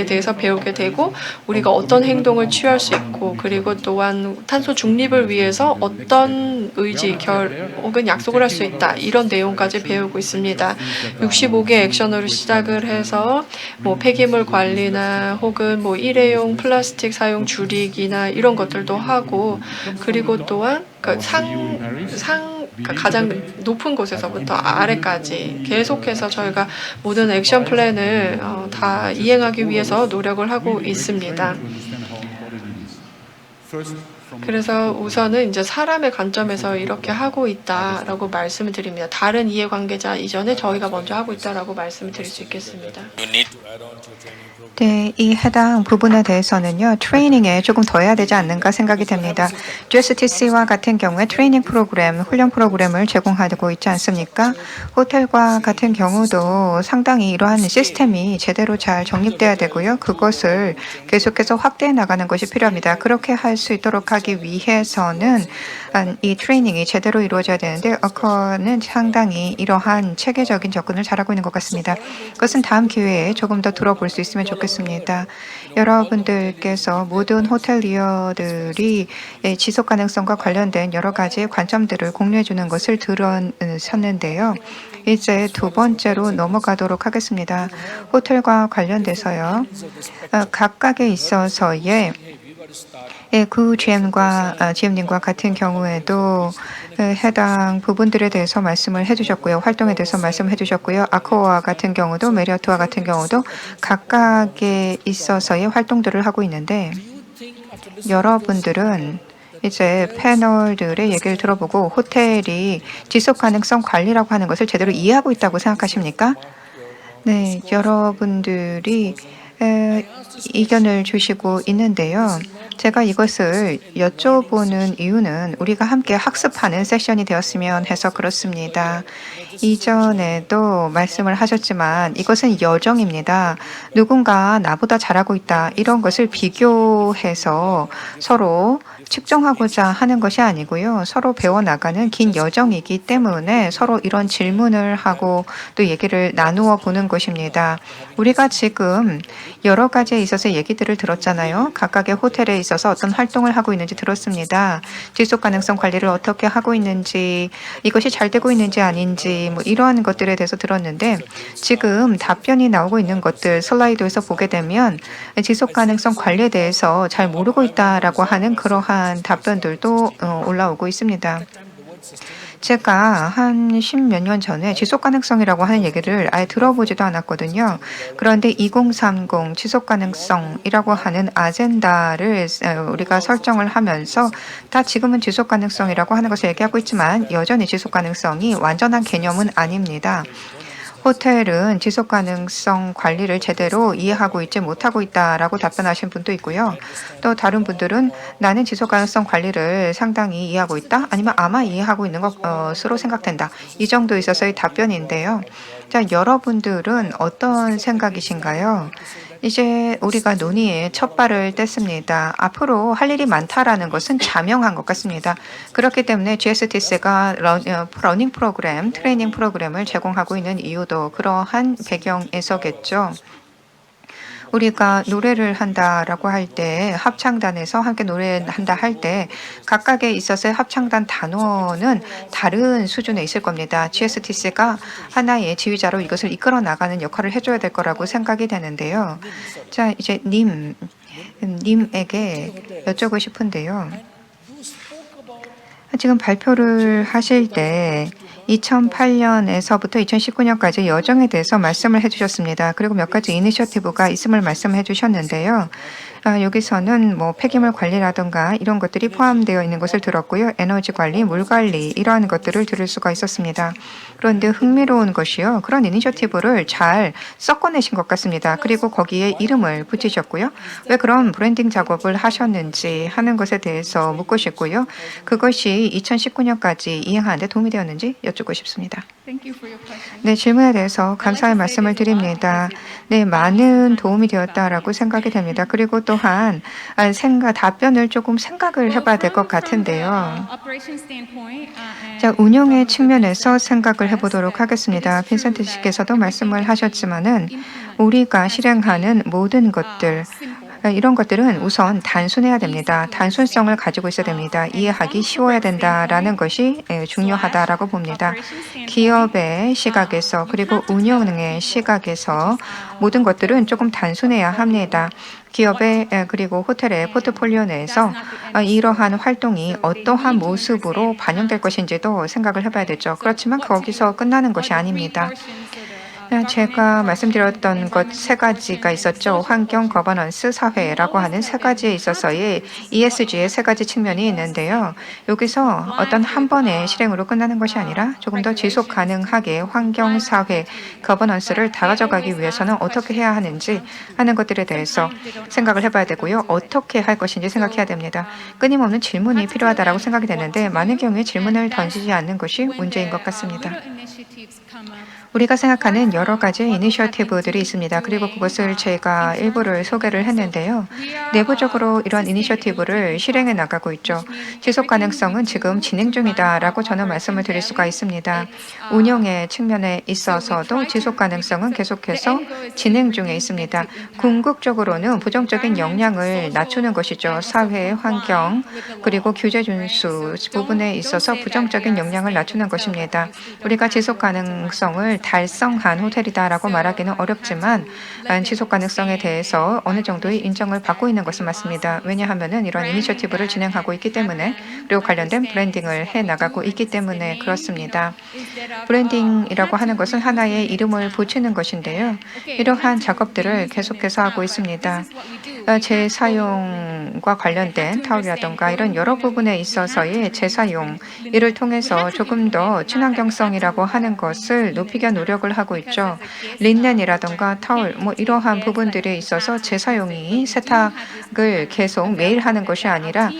대해서 배우게 되고, 우리가 어떤 행동을 취할 수 있고, 그리고 또한 탄소 중립을 위해서 어떤 의지, 혹은 약속을 할 수 있다, 이런 내용까지 배우고 있습니다. 65개 액션으로 시작을 해서 폐기물 관리나 혹은 일회용 플라스틱 사용 줄이기나 이런 것들도 하고, 그리고 또한 가장 높은 곳에서부터 아래까지 계속해서 저희가 모든 액션 플랜을 다 이행하기 위해서 노력을 하고 있습니다. 그래서 우선은 이제 사람의 관점에서 이렇게 하고 있다라고 말씀을 드립니다. 다른 이해관계자 이전에 저희가 먼저 하고 있다라고 말씀을 드릴 수 있겠습니다. You need to add on to the training program. 네, 이 해당 부분에 대해서는요, 트레이닝에 조금 더 해야 되지 않는가 생각이 됩니다. GSTC와 같은 경우에 트레이닝 프로그램, 훈련 프로그램을 제공하고 있지 않습니까? 호텔과 같은 경우도 상당히 이러한 시스템이 제대로 잘 정립돼야 되고요. 그것을 계속해서 확대해 나가는 것이 필요합니다. 그렇게 할 수 있도록 하기 위해서는 이 트레이닝이 제대로 이루어져야 되는데, 어커는 상당히 이러한 체계적인 접근을 잘하고 있는 것 같습니다. 그것은 다음 기회에 조금 더 들어볼 수 있으면 좋겠습니다. 여러분들께서 모든 호텔리어들이 지속 가능성과 관련된 여러 가지 관점들을 공유해 주는 것을 들으셨는데요. 이제 두 번째로 넘어가도록 하겠습니다. 호텔과 관련돼서요. 각각에 있어서의 그 GM과 GM님과 같은 경우에도 해당 부분들에 대해서 말씀을 해주셨고요. 활동에 대해서 말씀을 해주셨고요. 아코어와 같은 경우도 메리어트와 같은 경우도 각각에 있어서의 활동들을 하고 있는데, 여러분들은 이제 패널들의 얘기를 들어보고 호텔이 지속 가능성 관리라고 하는 것을 제대로 이해하고 있다고 생각하십니까? 네, 여러분들이 의견을 주시고 있는데요. 제가 이것을 여쭤보는 이유는 우리가 함께 학습하는 세션이 되었으면 해서 그렇습니다. 이전에도 말씀을 하셨지만 이것은 여정입니다. 누군가 나보다 잘하고 있다, 이런 것을 비교해서 서로 측정하고자 하는 것이 아니고요. 서로 배워나가는 긴 여정이기 때문에 서로 이런 질문을 하고 또 얘기를 나누어 보는 것입니다. 우리가 지금 여러 가지에 있어서 얘기들을 들었잖아요. 각각의 호텔에 있어서 어떤 활동을 하고 있는지 들었습니다. 지속 가능성 관리를 어떻게 하고 있는지, 이것이 잘 되고 있는지 아닌지, 이러한 것들에 대해서 들었는데, 지금 답변이 나오고 있는 것들 슬라이드에서 보게 되면 지속 가능성 관리에 대해서 잘 모르고 있다라고 하는 그러한 답변들도 올라오고 있습니다. 제가 한 10몇 년 전에 지속 가능성이라고 하는 얘기를 아예 들어보지도 않았거든요. 그런데 2030 지속 가능성이라고 하는 아젠다를 우리가 설정을 하면서 다 지금은 지속 가능성이라고 하는 것을 얘기하고 있지만 여전히 지속 가능성이 완전한 개념은 아닙니다. 호텔은 지속 가능성 관리를 제대로 이해하고 있지 못하고 있다라고 답변하신 분도 있고요. 또 다른 분들은 나는 지속 가능성 관리를 상당히 이해하고 있다, 아니면 아마 이해하고 있는 것으로 생각된다, 이 정도 있어서의 답변인데요. 자, 여러분들은 어떤 생각이신가요? 이제 우리가 논의에 첫 발을 뗐습니다. 앞으로 할 일이 많다라는 것은 자명한 것 같습니다. 그렇기 때문에 GSTC가 러닝 프로그램, 트레이닝 프로그램을 제공하고 있는 이유도 그러한 배경에서겠죠. 우리가 노래를 한다라고 할 때, 합창단에서 함께 노래한다 할 때 각각에 있어서의 합창단 단원은 다른 수준에 있을 겁니다. GSTC가 하나의 지휘자로 이것을 이끌어 나가는 역할을 해줘야 될 거라고 생각이 되는데요. 자, 이제 님에게 여쭤보고 싶은데요. 지금 발표를 하실 때 2008년에서부터 2019년까지 여정에 대해서 말씀을 해주셨습니다. 그리고 몇 가지 이니셔티브가 있음을 말씀해 주셨는데요. 여기서는 뭐 폐기물 관리라든가 이런 것들이 포함되어 있는 것을 들었고요. 에너지 관리, 물 관리 이러한 것들을 들을 수가 있었습니다. 그런데 흥미로운 것이요. 그런 이니셔티브를 잘 섞어내신 것 같습니다. 그리고 거기에 이름을 붙이셨고요. 왜 그런 브랜딩 작업을 하셨는지 하는 것에 대해서 묻고 싶고요. 그것이 2019년까지 이행하는 데 도움이 되었는지 여쭙고 싶습니다. 네, 질문에 대해서 감사의 말씀을 드립니다. 네, 많은 도움이 되었다라고 생각이 됩니다. 그리고 또한 답변을 조금 생각을 해봐야 될 것 같은데요. 자, 운영의 측면에서 생각을 해보도록 하겠습니다. 빈센트 씨께서도 말씀을 하셨지만은 우리가 실행하는 모든 것들 이런 것들은 우선 단순해야 됩니다. 단순성을 가지고 있어야 됩니다. 이해하기 쉬워야 된다라는 것이 중요하다라고 봅니다. 기업의 시각에서 그리고 운영의 시각에서 모든 것들은 조금 단순해야 합니다. 기업의 그리고 호텔의 포트폴리오 내에서 이러한 활동이 어떠한 모습으로 반영될 것인지도 생각을 해봐야 되죠. 그렇지만 거기서 끝나는 것이 아닙니다. 제가 말씀드렸던 것 세 가지가 있었죠. 환경, 거버넌스, 사회라고 하는 세 가지에 있어서의 ESG의 세 가지 측면이 있는데요. 여기서 어떤 한 번의 실행으로 끝나는 것이 아니라 조금 더 지속 가능하게 환경, 사회, 거버넌스를 다 가져가기 위해서는 어떻게 해야 하는지 하는 것들에 대해서 생각을 해봐야 되고요. 어떻게 할 것인지 생각해야 됩니다. 끊임없는 질문이 필요하다고 생각이 되는데 많은 경우에 질문을 던지지 않는 것이 문제인 것 같습니다. 우리가 생각하는 여러 가지 이니셔티브들이 있습니다. 그리고 그것을 제가 일부를 소개를 했는데요. 내부적으로 이런 이니셔티브를 실행해 나가고 있죠. 지속 가능성은 지금 진행 중이다라고 저는 말씀을 드릴 수가 있습니다. 운영의 측면에 있어서도 지속 가능성은 계속해서 진행 중에 있습니다. 궁극적으로는 부정적인 영향을 낮추는 것이죠. 사회, 환경, 그리고 규제 준수 부분에 있어서 부정적인 영향을 낮추는 것입니다. 우리가 지속 가능성을 달성한 호텔이다라고 말하기는 어렵지만 지속 가능성에 대해서 어느 정도의 인정을 받고 있는 것은 맞습니다. 왜냐하면 이런 이니셔티브를 진행하고 있기 때문에 그리고 관련된 브랜딩을 해 나가고 있기 때문에 그렇습니다. 브랜딩이라고 하는 것은 하나의 이름을 붙이는 것인데요. 이러한 작업들을 계속해서 하고 있습니다. 재사용과 관련된 타올이라든가 이런 여러 부분에 있어서의 재사용 이를 통해서 조금 더 친환경성이라고 하는 것을 높이기 위한 노력을 하고 있죠. 린넨이라든가 타올 이러한 부분들에 있어서 재사용이 세탁을 계속 매일 하는 것이 아니라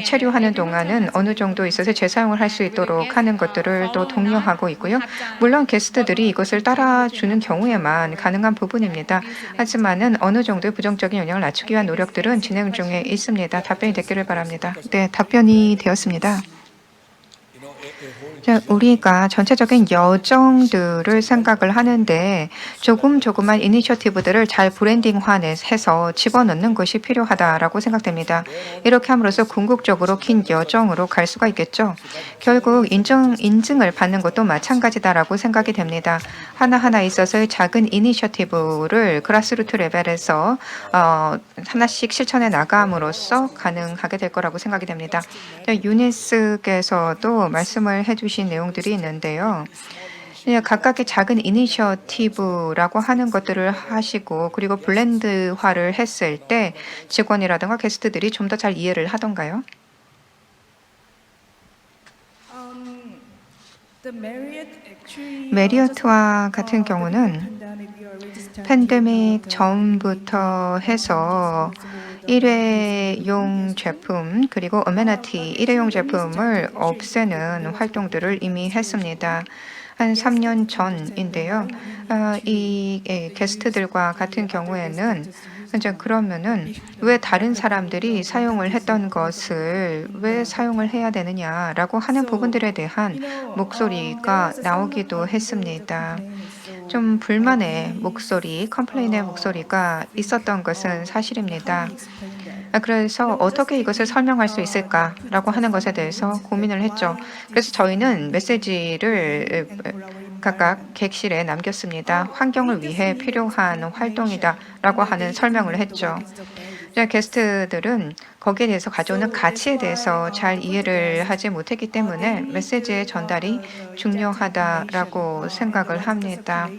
체류하는 동안은 어느 정도 있어서 재사용을 할 수 있도록 하는 것들을 또 독려하고 있고요. 물론 게스트들이 이것을 따라주는 경우에만 가능한 부분입니다. 하지만은 어느 정도의 부정적인 영향을 낮추기 위한 노력들은 진행 중에 있습니다. 답변이 됐기를 바랍니다. 네, 답변이 되었습니다. 자, 우리가 전체적인 여정들을 생각을 하는데 조금만 이니셔티브들을 잘 브랜딩화해서 집어넣는 것이 필요하다라고 생각됩니다. 이렇게 함으로써 궁극적으로 긴 여정으로 갈 수가 있겠죠. 결국 인증을 받는 것도 마찬가지다라고 생각이 됩니다. 하나하나 있어서의 작은 이니셔티브를 그라스루트 레벨에서 하나씩 실천해 나감으로써 가능하게 될 거라고 생각이 됩니다. 유니스께서도 말씀을 해주신 내용들이 있는데요. 각각의 작은 이니셔티브라고 하는 것들을 하시고 그리고 블렌드화를 했을 때 직원이라든가 게스트들이 좀 더 잘 이해를 하던가요? 메리어트와 같은 경우는 팬데믹 전부터 해서 일회용 제품 그리고 어메니티 일회용 제품을 없애는 활동들을 이미 했습니다. 한 3년 전인데요. 이 게스트들과 같은 경우에는 이제 그러면은 왜 다른 사람들이 사용을 했던 것을 왜 사용을 해야 되느냐라고 하는 부분들에 대한 목소리가 나오기도 했습니다. 좀 불만의 목소리, 컴플레인의 목소리가 있었던 것은 사실입니다. 그래서 어떻게 이것을 설명할 수 있을까라고 하는 것에 대해서 고민을 했죠. 그래서 저희는 메시지를 각각 객실에 남겼습니다. 환경을 위해 필요한 활동이다라고 하는 설명을 했죠. 게스트들은 거기에 대해서 가져오는 가치에 대해서 잘 이해를 하지 못했기 때문에 메시지의 전달이 중요하다라고 생각을 합니다.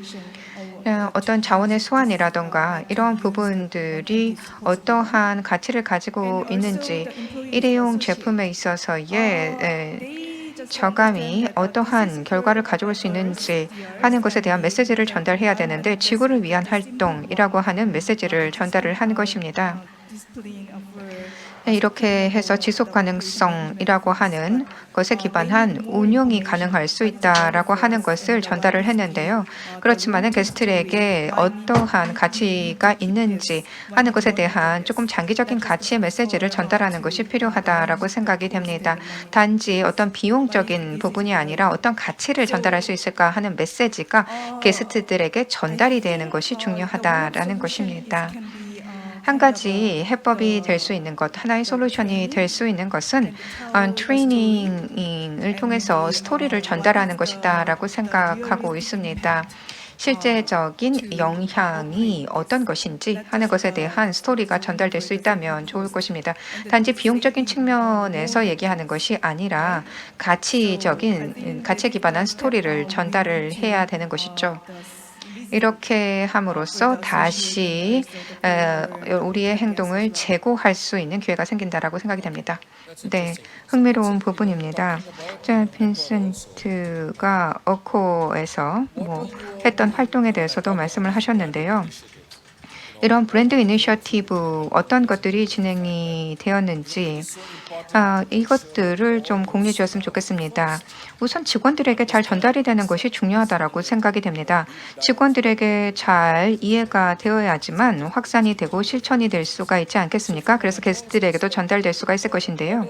어떤 자원의 소환이라던가 이런 부분들이 어떠한 가치를 가지고 있는지, 일회용 제품에 있어서의 저감이 어떠한 결과를 가져올 수 있는지 하는 것에 대한 메시지를 전달해야 되는데, 지구를 위한 활동이라고 하는 메시지를 전달을 한 것입니다. 이렇게 해서 지속 가능성이라고 하는 것에 기반한 운용이 가능할 수 있다라고 하는 것을 전달을 했는데요. 그렇지만 게스트들에게 어떠한 가치가 있는지 하는 것에 대한 조금 장기적인 가치의 메시지를 전달하는 것이 필요하다라고 생각이 됩니다. 단지 어떤 비용적인 부분이 아니라 어떤 가치를 전달할 수 있을까 하는 메시지가 게스트들에게 전달이 되는 것이 중요하다라는 것입니다. 한 가지 해법이 될 수 있는 것, 하나의 솔루션이 될 수 있는 것은 트레이닝을 통해서 스토리를 전달하는 것이다라고 생각하고 있습니다. 실제적인 영향이 어떤 것인지 하는 것에 대한 스토리가 전달될 수 있다면 좋을 것입니다. 단지 비용적인 측면에서 얘기하는 것이 아니라 가치적인, 가치에 기반한 스토리를 전달을 해야 되는 것이죠. 이렇게 함으로써 다시 우리의 행동을 재고할 수 있는 기회가 생긴다라고 생각이 됩니다. 네, 흥미로운 부분입니다. 빈센트가 어코에서 했던 활동에 대해서도 말씀을 하셨는데요. 이런 브랜드 이니셔티브 어떤 것들이 진행이 되었는지 이것들을 좀 공유해 주셨으면 좋겠습니다. 우선 직원들에게 잘 전달이 되는 것이 중요하다라고 생각이 됩니다. 직원들에게 잘 이해가 되어야지만 확산이 되고 실천이 될 수가 있지 않겠습니까? 그래서 게스트들에게도 전달될 수가 있을 것인데요.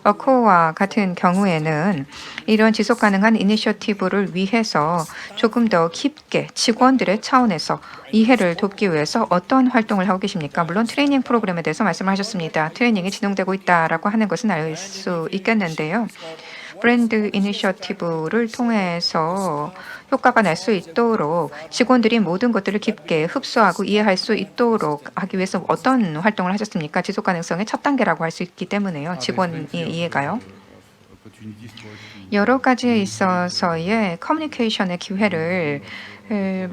어코와 같은 경우에는 이런 지속 가능한 이니셔티브를 위해서 조금 더 깊게 직원들의 차원에서 이해를 돕기 위해서 어떤 활동을 하고 계십니까? 물론 트레이닝 프로그램에 대해서 말씀하셨습니다. 트레이닝이 진행되고 있다라고 하는 것은 알 수 있겠는데요. 브랜드 이니셔티브를 통해서 효과가 날 수 있도록 직원들이 모든 것들을 깊게 흡수하고 이해할 수 있도록 하기 위해서 어떤 활동을 하셨습니까? 지속 가능성의 첫 단계라고 할 수 있기 때문에요. 직원의 이해가요. 여러 가지에 있어서의 커뮤니케이션의 기회를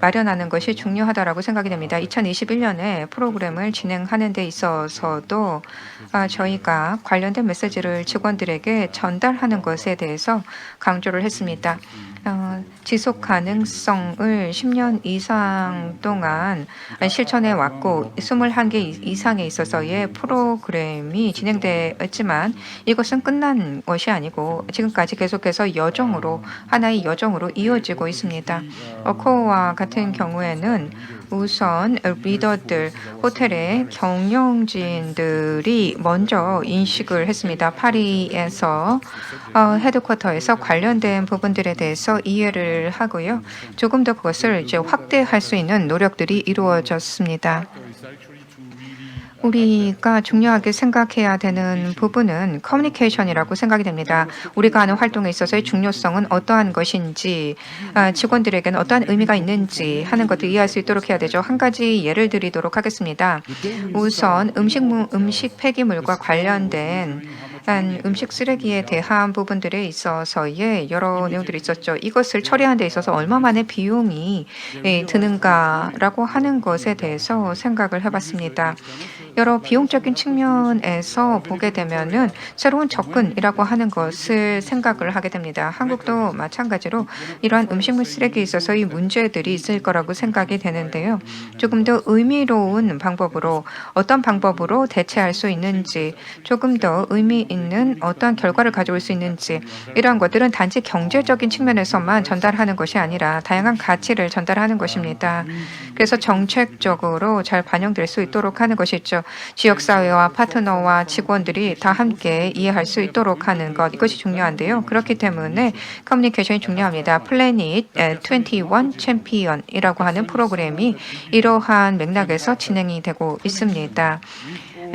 마련하는 것이 중요하다라고 생각이 됩니다. 2021년에 프로그램을 진행하는 데 있어서도 저희가 관련된 메시지를 직원들에게 전달하는 것에 대해서 강조를 했습니다. 지속 가능성을 10년 이상 동안 실천해 왔고 21개 이상에 있어서의 프로그램이 진행되었지만 이것은 끝난 것이 아니고 지금까지 계속해서 여정으로 하나의 여정으로 이어지고 있습니다. 어코와 같은 경우에는 우선 리더들, 호텔의 경영진들이 먼저 인식을 했습니다. 파리에서 헤드쿼터에서 관련된 부분들에 대해서 이해를 하고요. 조금 더 그것을 이제 확대할 수 있는 노력들이 이루어졌습니다. 우리가 중요하게 생각해야 되는 부분은 커뮤니케이션이라고 생각이 됩니다. 우리가 하는 활동에 있어서의 중요성은 어떠한 것인지, 직원들에게는 어떠한 의미가 있는지 하는 것을 이해할 수 있도록 해야 되죠. 한 가지 예를 드리도록 하겠습니다. 우선 음식 폐기물과 관련된 음식 쓰레기에 대한 부분들에 있어서의 여러 내용들이 있었죠. 이것을 처리하는 데 있어서 얼마만의 비용이 드는가라고 하는 것에 대해서 생각을 해봤습니다. 여러 비용적인 측면에서 보게 되면은 새로운 접근이라고 하는 것을 생각을 하게 됩니다. 한국도 마찬가지로 이러한 음식물 쓰레기에 있어서의 문제들이 있을 거라고 생각이 되는데요. 조금 더 의미로운 방법으로 어떤 방법으로 대체할 수 있는지, 조금 더 의미 있는 어떠한 결과를 가져올 수 있는지, 이러한 것들은 단지 경제적인 측면에서만 전달하는 것이 아니라 다양한 가치를 전달하는 것입니다. 그래서 정책적으로 잘 반영될 수 있도록 하는 것이죠. 지역사회와 파트너와 직원들이 다 함께 이해할 수 있도록 하는 것, 이것이 중요한데요. 그렇기 때문에 커뮤니케이션이 중요합니다. 플래닛 21 챔피언이라고 하는 프로그램이 이러한 맥락에서 진행이 되고 있습니다.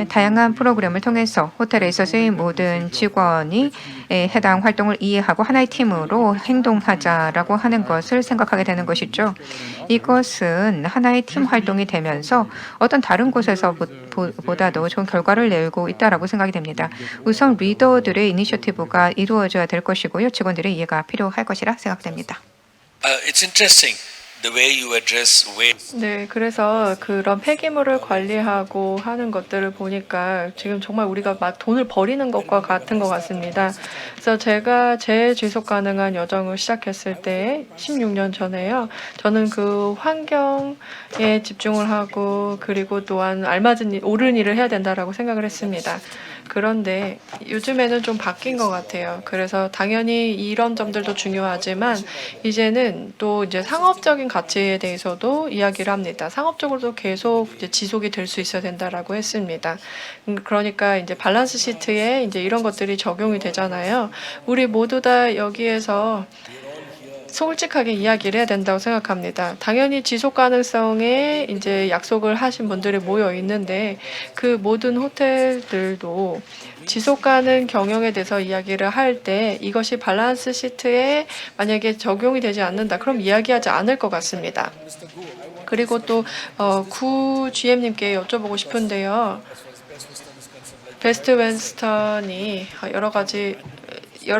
다양한 프로그램을 통해서 호텔에 있어서의 모든 직원이 해당 활동을 이해하고 하나의 팀으로 행동하자라고 하는 것을 생각하게 되는 것이죠. 이것은 하나의 팀 활동이 되면서 어떤 다른 곳에서 보다도 좋은 결과를 내고 있다라고 생각이 됩니다. 우선 리더들의 이니셔티브가 이루어져야 될 것이고요. 직원들의 이해가 필요할 것이라 생각됩니다. It's interesting the way you address waste. 네, 그래서 그런 폐기물을 관리하고 하는 것들을 보니까 지금 정말 우리가 막 돈을 버리는 것과 같은 것 같습니다. 그래서 제가 제 지속 가능한 여정을 시작했을 때 16년 전에요. 저는 그 환경에 집중을 하고 그리고 또한 알맞은 옳은 일을 해야 된다라고 생각을 했습니다. 그런데 요즘에는 좀 바뀐 것 같아요. 그래서 당연히 이런 점들도 중요하지만 이제는 또 이제 상업적인 가치에 대해서도 이야기를 합니다. 상업적으로도 계속 이제 지속이 될 수 있어야 된다라고 했습니다. 그러니까 이제 밸런스 시트에 이제 이런 것들이 적용이 되잖아요. 우리 모두 다 여기에서 솔직하게 이야기를 해야 된다고 생각합니다. 당연히 지속 가능성에 이제 약속을 하신 분들이 모여 있는데 그 모든 호텔들도 지속 가능 경영에 대해서 이야기를 할 때 이것이 밸런스 시트에 만약에 적용이 되지 않는다. 그럼 이야기하지 않을 것 같습니다. 그리고 또 구 GM님께 여쭤보고 싶은데요. 베스트 웨스턴이 여러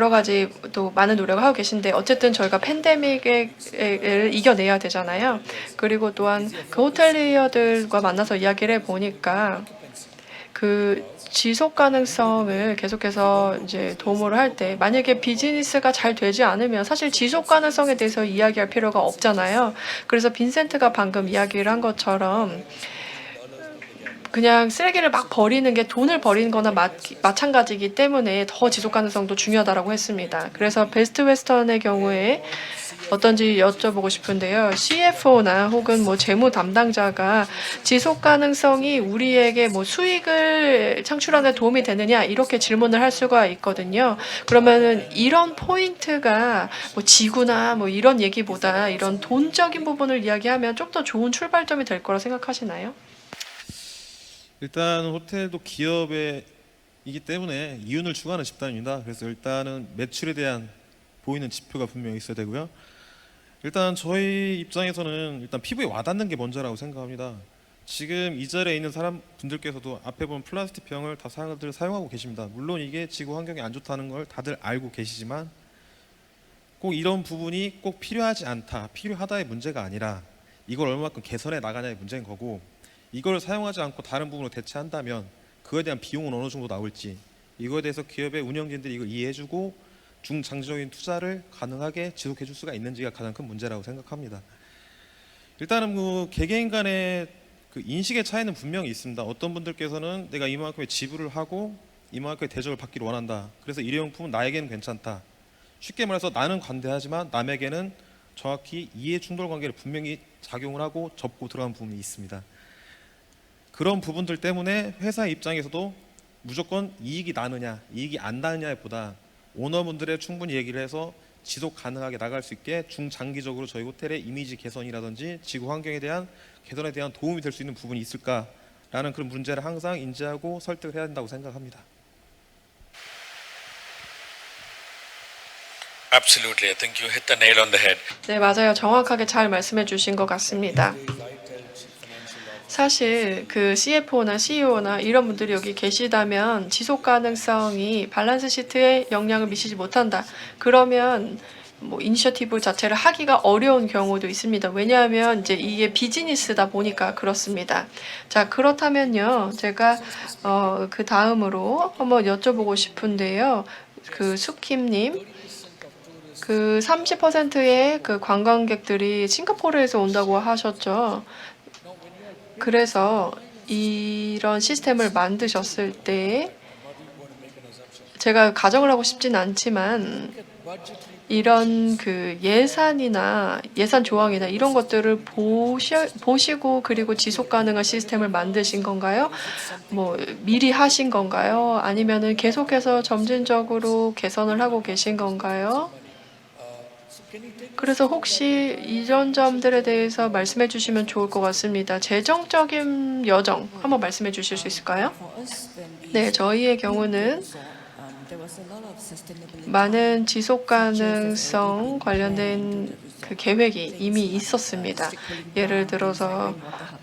가지 또 많은 노력을 하고 계신데 어쨌든 저희가 팬데믹을 이겨내야 되잖아요. 그리고 또한 그 호텔리어들과 만나서 이야기를 해보니까 그 지속 가능성을 계속해서 이제 도모를 할 때 만약에 비즈니스가 잘 되지 않으면 사실 지속 가능성에 대해서 이야기할 필요가 없잖아요. 그래서 빈센트가 방금 이야기를 한 것처럼 그냥 쓰레기를 막 버리는 게 돈을 버리는 거나 마찬가지이기 때문에 더 지속 가능성도 중요하다고 했습니다. 그래서 베스트 웨스턴의 경우에 어떤지 여쭤보고 싶은데요. CFO나 혹은 뭐 재무 담당자가 지속 가능성이 우리에게 뭐 수익을 창출하는 데 도움이 되느냐 이렇게 질문을 할 수가 있거든요. 그러면은 이런 포인트가 뭐 지구나 뭐 이런 얘기보다 이런 돈적인 부분을 이야기하면 좀 더 좋은 출발점이 될 거라 생각하시나요? 일단 호텔도 기업이기 때문에 이윤을 추구하는 집단입니다. 그래서 일단은 매출에 대한 보이는 지표가 분명히 있어야 되고요. 일단 저희 입장에서는 일단 피부에 와닿는 게 먼저라고 생각합니다. 지금 이 자리에 있는 분들께서도 앞에 보면 플라스틱 병을 다 사용하고 계십니다. 물론 이게 지구 환경에 안 좋다는 걸 다들 알고 계시지만 꼭 이런 부분이 꼭 필요하지 않다, 필요하다의 문제가 아니라 이걸 얼마만큼 개선해 나가냐의 문제인 거고, 이걸 사용하지 않고 다른 부분으로 대체한다면 그거에 대한 비용은 어느 정도 나올지, 이거에 대해서 기업의 운영진들이 이걸 이해해주고 중장기적인 투자를 가능하게 지속해줄 수가 있는지가 가장 큰 문제라고 생각합니다. 일단은 그 개개인 간의 그 인식의 차이는 분명히 있습니다. 어떤 분들께서는 내가 이만큼의 지불을 하고 이만큼의 대접을 받기를 원한다. 그래서 일회용품은 나에게는 괜찮다. 쉽게 말해서 나는 관대하지만 남에게는 정확히 이해 충돌 관계를 분명히 작용을 하고 접고 들어간 부분이 있습니다. 그런 부분들 때문에 회사 입장에서도 무조건 이익이 나느냐 이익이 안 나느냐에 보다 오너분들의 충분히 얘기를 해서 지속 가능하게 나갈 수 있게 중장기적으로 저희 호텔의 이미지 개선이라든지 지구 환경에 대한 개선에 대한 도움이 될 수 있는 부분이 있을까라는 그런 문제를 항상 인지하고 설득을 해야 된다고 생각합니다. Absolutely. I think you hit the nail on the head. 네, 맞아요. 정확하게 잘 말씀해 주신 것 같습니다. 사실 그 CFO나 CEO나 이런 분들이 여기 계시다면 지속 가능성이 밸런스 시트에 영향을 미치지 못한다. 그러면 뭐 이니셔티브 자체를 하기가 어려운 경우도 있습니다. 왜냐하면 이제 이게 비즈니스다 보니까 그렇습니다. 자, 그렇다면요. 제가 그 다음으로 한번 여쭤보고 싶은데요. 그 수킴님, 그 30%의 그 관광객들이 싱가포르에서 온다고 하셨죠. 그래서 이런 시스템을 만드셨을 때 제가 가정을 하고 싶진 않지만 이런 그 예산이나 예산 조항이나 이런 것들을 보시고 그리고 지속 가능한 시스템을 만드신 건가요? 뭐 미리 하신 건가요? 아니면은 계속해서 점진적으로 개선을 하고 계신 건가요? 그래서 혹시 이런 점들에 대해서 말씀해 주시면 좋을 것 같습니다. 재정적인 여정 한번 말씀해 주실 수 있을까요? 네, 저희의 경우는 많은 지속 가능성 관련된 그 그 계획이 이미 있었습니다. 예를 들어서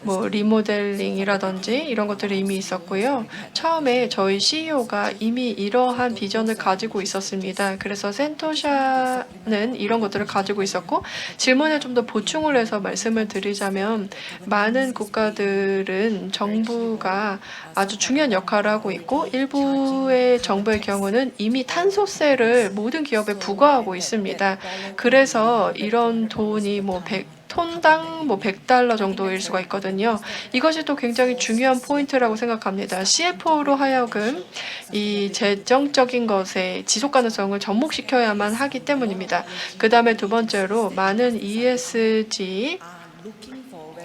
뭐 리모델링이라든지 이런 것들이 이미 있었고요. 처음에 저희 CEO가 이미 이러한 비전을 가지고 있었습니다. 그래서 센토샤는 이런 것들을 가지고 있었고, 질문에 좀 더 보충을 해서 말씀을 드리자면, 많은 국가들은 정부가 아주 중요한 역할을 하고 있고, 일부의 정부의 경우는 이미 탄소세를 모든 기업에 부과하고 있습니다. 그래서 이런 돈이 뭐 톤당 뭐 $100 정도일 수가 있거든요. 이것이 또 굉장히 중요한 포인트라고 생각합니다. CFO로 하여금 이 재정적인 것에 지속 가능성을 접목시켜야만 하기 때문입니다. 그 다음에 두 번째로 많은 ESG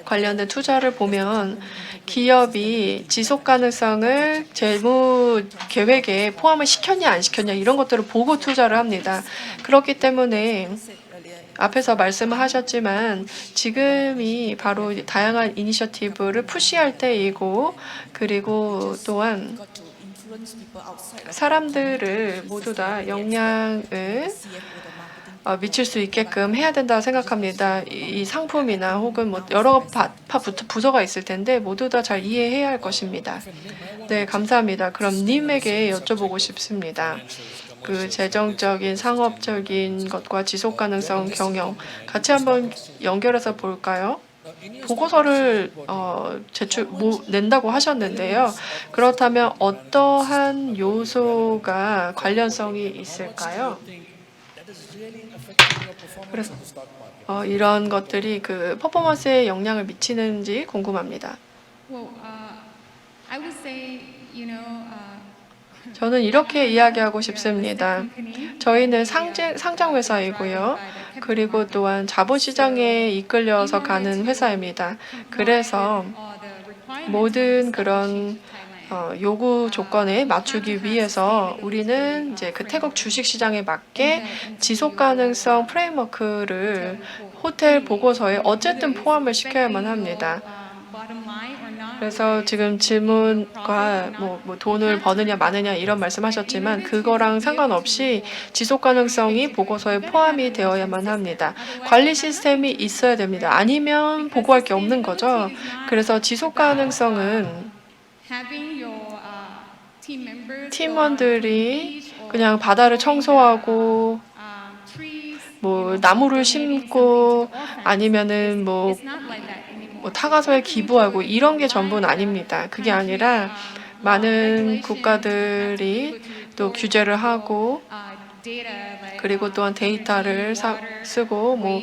관련된 투자를 보면 기업이 지속 가능성을 재무 계획에 포함을 시켰냐 안 시켰냐 이런 것들을 보고 투자를 합니다. 그렇기 때문에 앞에서 말씀을 하셨지만 지금이 바로 다양한 이니셔티브를 푸시할 때이고, 그리고 또한 사람들을 모두 다 영향을 미칠 수 있게끔 해야 된다고 생각합니다. 이 상품이나 혹은 뭐 여러 부서가 있을 텐데 모두 다 잘 이해해야 할 것입니다. 네, 감사합니다. 그럼 님에게 여쭤보고 싶습니다. 그 재정적인 상업적인 것과 지속 가능성 경영 같이 한번 연결해서 볼까요? 보고서를 낸다고 하셨는데요. 그렇다면 어떠한 요소가 관련성이 있을까요? 그래서 이런 것들이 그 퍼포먼스에 영향을 미치는지 궁금합니다. I would say, 저는 이렇게 이야기하고 싶습니다. 저희는 상장 회사이고요. 그리고 또한 자본시장에 이끌려서 가는 회사입니다. 그래서 모든 그런 요구 조건에 맞추기 위해서 우리는 이제 그 태국 주식 시장에 맞게 지속 가능성 프레임워크를 호텔 보고서에 어쨌든 포함을 시켜야만 합니다. 그래서 지금 질문과 뭐 돈을 버느냐 마느냐 이런 말씀하셨지만 그거랑 상관없이 지속 가능성이 보고서에 포함이 되어야만 합니다. 관리 시스템이 있어야 됩니다. 아니면 보고할 게 없는 거죠. 그래서 지속 가능성은 팀원들이 그냥 바다를 청소하고 뭐 나무를 심고 아니면은 뭐 타가서에 기부하고 이런 게 전부는 아닙니다. 그게 아니라 많은 국가들이 또 규제를 하고 그리고 또한 데이터를 쓰고 뭐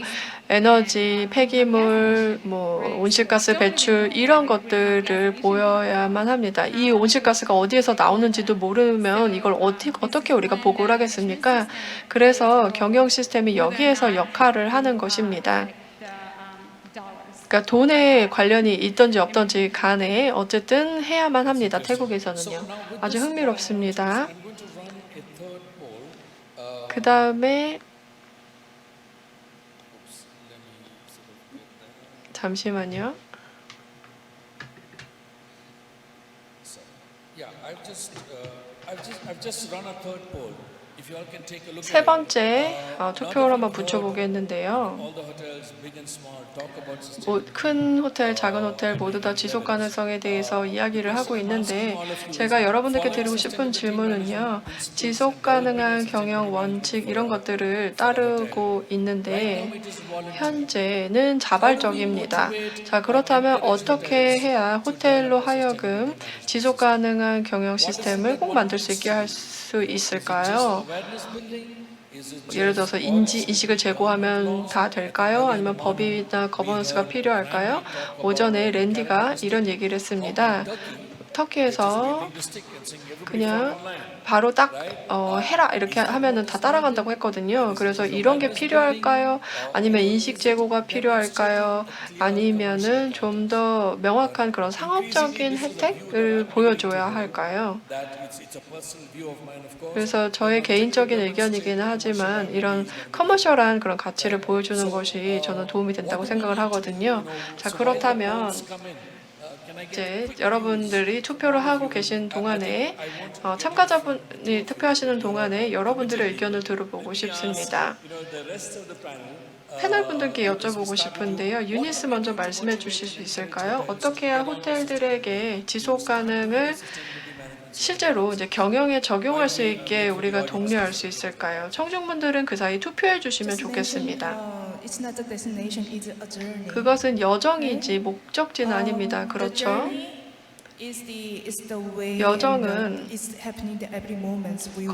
에너지, 폐기물, 뭐 온실가스 배출 이런 것들을 보여야만 합니다. 이 온실가스가 어디에서 나오는지도 모르면 이걸 어떻게 우리가 보고를 하겠습니까? 그래서 경영 시스템이 여기에서 역할을 하는 것입니다. 그러니까 돈에 관련이 있든지 없든지 간에 어쨌든 해야만 합니다. 태국에서는요. 아주 흥미롭습니다. 그 다음에 잠시만요. 세 번째 투표를 한번 붙여보겠는데요. 큰 호텔, 작은 호텔 모두 다 지속 가능성에 대해서 이야기를 하고 있는데 제가 여러분들께 드리고 싶은 질문은요. 지속 가능한 경영 원칙 이런 것들을 따르고 있는데 현재는 자발적입니다. 자, 그렇다면 어떻게 해야 호텔로 하여금 지속 가능한 경영 시스템을 꼭 만들 수 있게 할 수 있을까요? 예를 들어서 인식을 제고하면 다 될까요? 아니면 법이나 거버넌스가 필요할까요? 오전에 랜디가 이런 얘기를 했습니다. 터키에서 그냥 바로 딱 해라 이렇게 하면은 다 따라간다고 했거든요. 그래서 이런 게 필요할까요? 아니면 인식 제고가 필요할까요? 아니면은 좀 더 명확한 그런 상업적인 혜택을 보여줘야 할까요? 그래서 저의 개인적인 의견이기는 하지만 이런 커머셜한 그런 가치를 보여주는 것이 저는 도움이 된다고 생각을 하거든요. 자, 그렇다면 이제 여러분들이 투표를 하고 계신 동안에 참가자분이 투표하시는 동안에 여러분들의 의견을 들어보고 싶습니다. 패널 분들께 여쭤보고 싶은데요. 유니스 먼저 말씀해 주실 수 있을까요? 어떻게 해야 호텔들에게 지속 가능을 실제로 이제 경영에 적용할 수 있게 우리가 독려할 수 있을까요? 청중분들은 그 사이 투표해 주시면 좋겠습니다. 그것은 여정이지 목적지는 아닙니다. 그렇죠? 여정은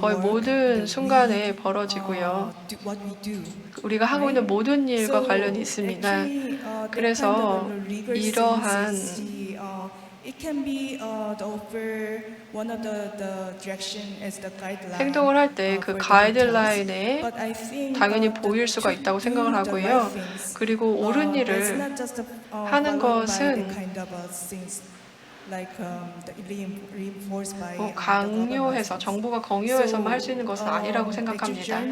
거의 모든 순간에 벌어지고요. 우리가 하고 있는 모든 일과 관련이 있습니다. 그래서 이러한 행동을 할 때 그 가이드라인에 당연히 보일 수가 있다고 생각을 하고요. 그리고 옳은 일을 하는 것은 강요해서 정부가 강요해서만 할 수 있는 것은 아니라고 생각합니다.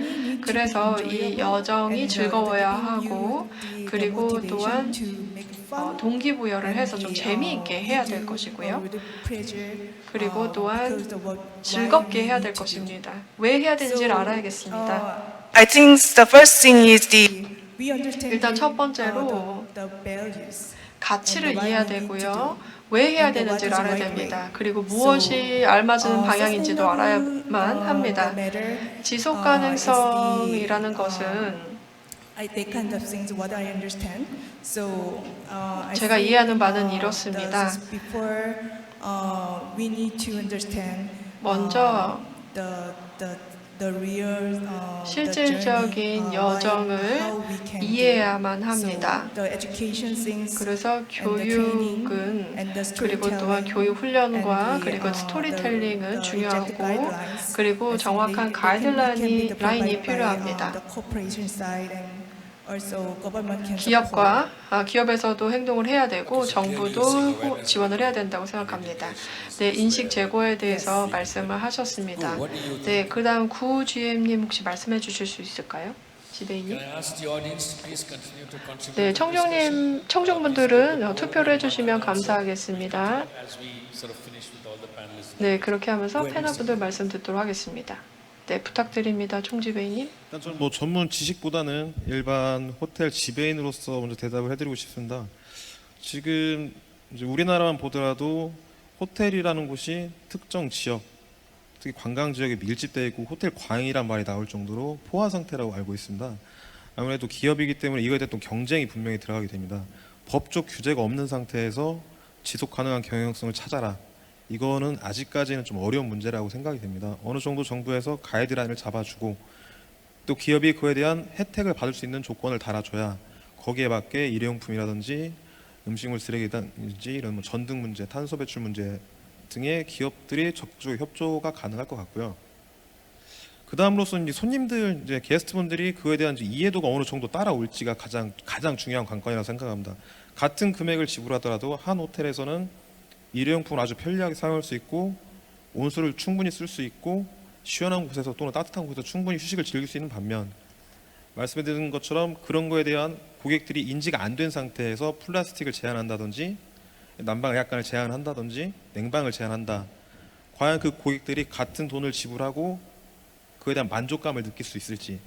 그래서 이 여정이 즐거워야 하고 그리고 또한 동기부여를 해서 좀 재미있게 해야 될 것이고요. 그리고 또한 즐겁게 해야 될 것입니다. 왜 해야 되는지를 알아야겠습니다. I think the first thing is 일단 첫 번째로 가치를 이해해야 되고요. 왜 해야 되는지를 알아야 됩니다. 그리고 무엇이 알맞은 방향인지도 알아야만 합니다. 지속 가능성이라는 것은 제가 이해하는 바는 이렇습니다. 먼저 실질적인 여정을 이해해야만 합니다. 그래서 교육은 그리고 또한 교육 훈련과 그리고 스토리텔링은 중요하고 그리고 정확한 가이드라인이 필요합니다. 기업에서도 행동을 해야 되고 정부도 지원을 해야 된다고 생각합니다. 네, 인식 제고에 대해서 말씀을 하셨습니다. 네, 그다음 구 GM님 혹시 말씀해 주실 수 있을까요? 지대인님. 네, 청중분들은 투표를 해주시면 감사하겠습니다. 네, 그렇게 하면서 패널분들 말씀 듣도록 하겠습니다. 네, 부탁드립니다. 총지배인님. 일단 저는 뭐 전문 지식보다는 일반 호텔 지배인으로서 먼저 대답을 해드리고 싶습니다. 지금 이제 우리나라만 보더라도 호텔이라는 곳이 특정 지역, 특히 관광 지역에 밀집되어 있고 호텔 과잉이란 말이 나올 정도로 포화 상태라고 알고 있습니다. 아무래도 기업이기 때문에 이거에 대한 또 경쟁이 분명히 들어가게 됩니다. 법적 규제가 없는 상태에서 지속 가능한 경영성을 찾아라. 이거는 아직까지는 좀 어려운 문제라고 생각이 됩니다. 어느 정도 정부에서 가이드라인을 잡아주고 또 기업이 그에 대한 혜택을 받을 수 있는 조건을 달아줘야 거기에 맞게 일회용품이라든지 음식물 쓰레기라든지 이런 뭐 전등 문제, 탄소 배출 문제 등의 기업들이 적극적으로 협조가 가능할 것 같고요. 그 다음으로서 이제 손님들, 이제 게스트분들이 그에 대한 이제 이해도가 어느 정도 따라올지가 가장 중요한 관건이라고 생각합니다. 같은 금액을 지불하더라도 한 호텔에서는 일회용품을 아주 편리하게 사용할 수 있고 온수를 충분히 쓸 수 있고 시원한 곳에서 또는 따뜻한 곳에서 충분히 휴식을 즐길 수 있는 반면 말씀드린 것처럼 그런 거에 대한 고객들이 인지가 안 된 상태에서 플라스틱을 제한한다든지 난방 약간을 제한한다든지 냉방을 제한한다. 과연 그 고객들이 같은 돈을 지불하고 그에 대한 만족감을 느낄 수 있을지,